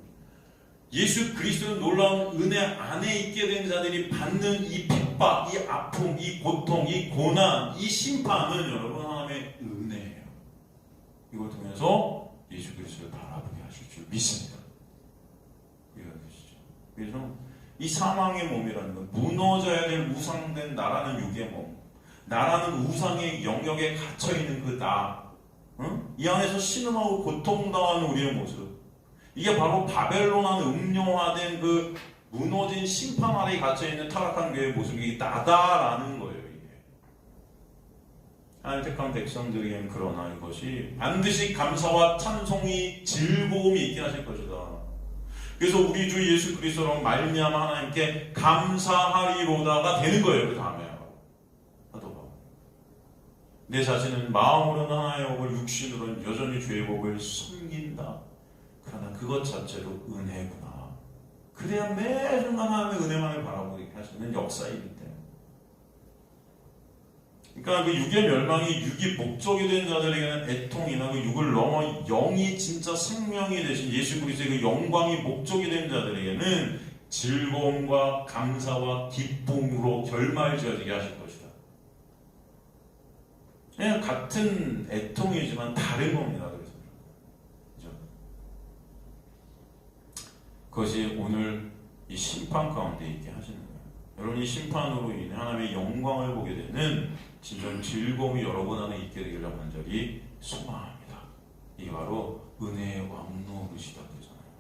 예수 그리스도의 놀라운 은혜 안에 있게 된 자들이 받는 이 핍박, 이 아픔, 이 고통, 이 고난, 이 심판은 여러분 하나님의 은혜예요. 이걸 통해서 예수 그리스도를 바라보게 하실 줄 믿습니다. 이해되시죠? 그래서 이 사망의 몸이라는 건 무너져야 될 우상된 나라는 육의 몸, 나라는 우상의 영역에 갇혀있는 그 나, 응? 이 안에서 신음하고 고통당하는 우리의 모습, 이게 바로 바벨론한 음료화된 그 무너진 심판 아래에 갇혀있는 타락한 교회의 모습이 나다라는 거예요. 이게 하나님 택한 백성들에게는 그러나 이것이 반드시 감사와 찬송이 즐거움이 있게 하실 것이다. 그래서 우리 주 예수 그리스도로 말미암아 하나님께 감사하리로다가 되는 거예요. 그 다음에 내 자신은 마음으로는 하나의 법을, 육신으로는 여전히 죄의 법을 숨긴다. 그러나 그것 자체로 은혜구나. 그래야 매 순간 하나님의 은혜만을 바라보게 하시는 역사이기 때문에. 그러니까 그 육의 멸망이 육이 목적이 된 자들에게는 애통이나 그 육을 넘어 영이 진짜 생명이 되신 예수 그리스도의 그 영광이 목적이 된 자들에게는 즐거움과 감사와 기쁨으로 결말지어지게 하실 것이다. 그냥 같은 애통이지만 다른 겁니다. 그래서 그죠? 그것이 오늘 이 심판 가운데 있게 하시는 거예요. 여러분이 심판으로 인해 하나님의 영광을 보게 되는 진정 즐거움이 여러분 안에 있게 되기를 간절히 소망합니다. 이게 바로 은혜의 왕노릇이다 그러잖아요.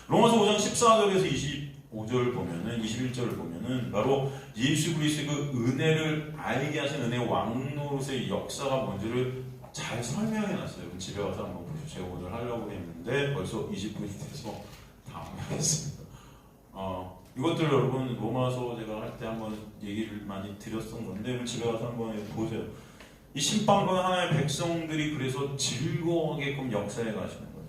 로마서 5장 14절에서 25절 보면은 21절을 보면은 바로 예수 그리스도의 그 은혜를 알게 하신 은혜의 왕노릇의 역사가 뭔지를 잘 설명해 놨어요. 집에 가서 한번 보시죠. 제가 오늘 하려고 했는데 벌써 20분이 돼서 다음에 하겠습니다. 이것들 여러분 로마서 제가 할 때 한번 얘기를 많이 드렸던 건데 집에 가서 한번 보세요. 이 심판권 하나의 백성들이 그래서 즐거워하게끔 역사해 가시는 거죠.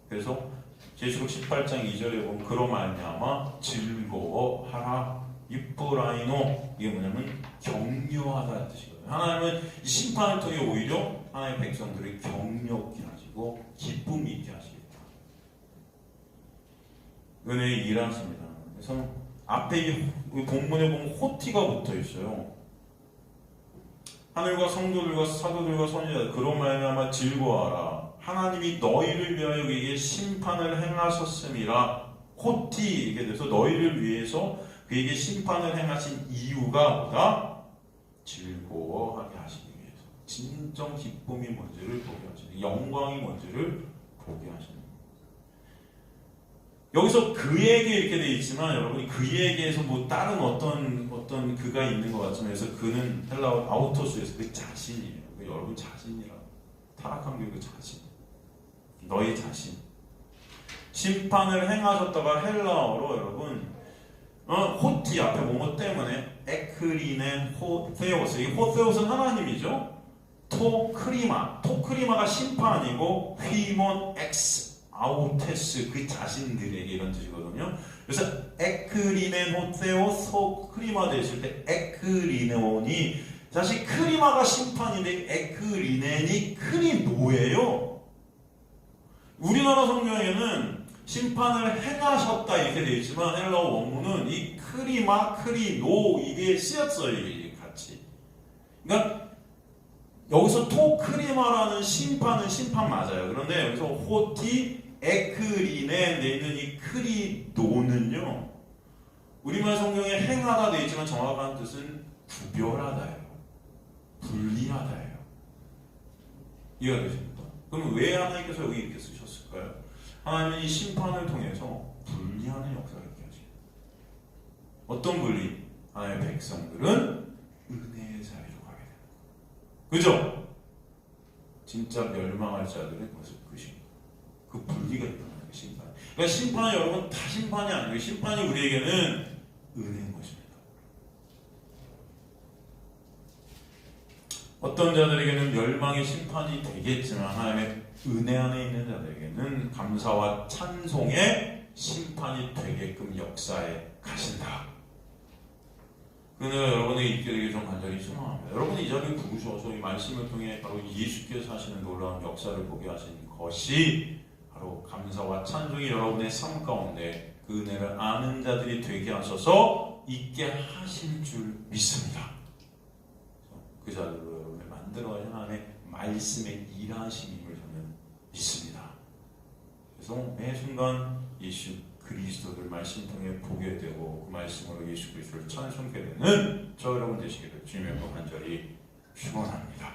그래서 계시록 18장 2절에 보면 그로 말미암아 즐거워하라 이쁘라이노, 이게 뭐냐면 격려하다는 뜻이거든요. 하나님은 이 심판을 통해 오히려 하나님의 백성들을 격려케 하시고 기쁨이 있게 하시겠다. 은혜의 일하십니다. 그래서 앞에 이 본문에 보면 호티가 붙어 있어요. 하늘과 성도들과 사도들과 선지자들 그로 말미암아 즐거워하라. 하나님이 너희를 위하여 그에게 심판을 행하셨음이라. 호티 이게 돼서 너희를 위해서 그에게 심판을 행하신 이유가 뭐다? 즐거워하게 하시기 위해서. 진정 기쁨이 뭔지를 보게 하시는, 영광이 뭔지를 보게 하시는. 여기서 그에게 이렇게 되어 있지만 여러분이 그에게에서 뭐 다른 어떤 그가 있는 것 같지만 그래서 그는 헬라어 아우토스에서 그 자신이에요. 여러분 자신이라고. 타락한 게 그 자신. 너희 자신. 심판을 행하셨다가 헬라어로 여러분 호티 앞에 뭐뭐 때문에 에크리네 호세오스. 이 호세오스는 하나님이죠. 토크리마가 심판이고 휘몬 엑스 아우테스 그 자신들에게 이런 뜻이거든요. 그래서 에크리네 호세오 소크리마 됐을 때 에크리네온이 사실 크리마가 심판인데 에크리넨이 크리노예요. 우리나라 성경에는 심판을 행하셨다 이렇게 되어 있지만 헬라어 원문은 이 크리마, 크리노 이게 쓰였어요. 이게 같이. 그러니까 여기서 토크리마라는 심판은 심판 맞아요. 그런데 여기서 호티, 에크리네 돼 있는 이 크리노는요 우리말 성경에 행하다 되어 있지만 정확한 뜻은 구별하다예요. 분리하다예요. 이해가 되십니까? 그럼 왜 하나님께서 여기 이렇게 쓰셨을까요? 하나님은 이 심판을 통해서 분리하는 역사를 이렇게 하시죠. 어떤 분리? 하나님의 백성들은 은혜의 사이로 가게 됩니다. 그죠? 진짜 멸망할 자들의 것을 그 분리가 일어나는 게 심판. 그러니까 심판은 여러분 다 심판이 아니에요. 심판이 우리에게는 은혜인 것입니다. 어떤 자들에게는 멸망의 심판이 되겠지만 하나님의 은혜 안에 있는 자들에게는 감사와 찬송의 심판이 되게끔 역사에 가신다. 그러나 여러분에게 있게 되길 좀 간절히 소망합니다. 여러분이 이 자리에 부르셔서 이 말씀을 통해 바로 예수께서 하시는 놀라운 역사를 보게 하신 것이 바로 감사와 찬송이 여러분의 삶 가운데 그 은혜를 아는 자들이 되게 하셔서 있게 하실 줄 믿습니다. 그 자들로 여러분을 만들어가신 하나님의 말씀의 일하심임을 저는 믿습니다. 그래서 매 순간 예수 그리스도를 말씀 통해 보게 되고 그 말씀으로 예수 그리스도를 찬송하게 되는 저 여러분 되시기를 주님의 간절히 축원합니다.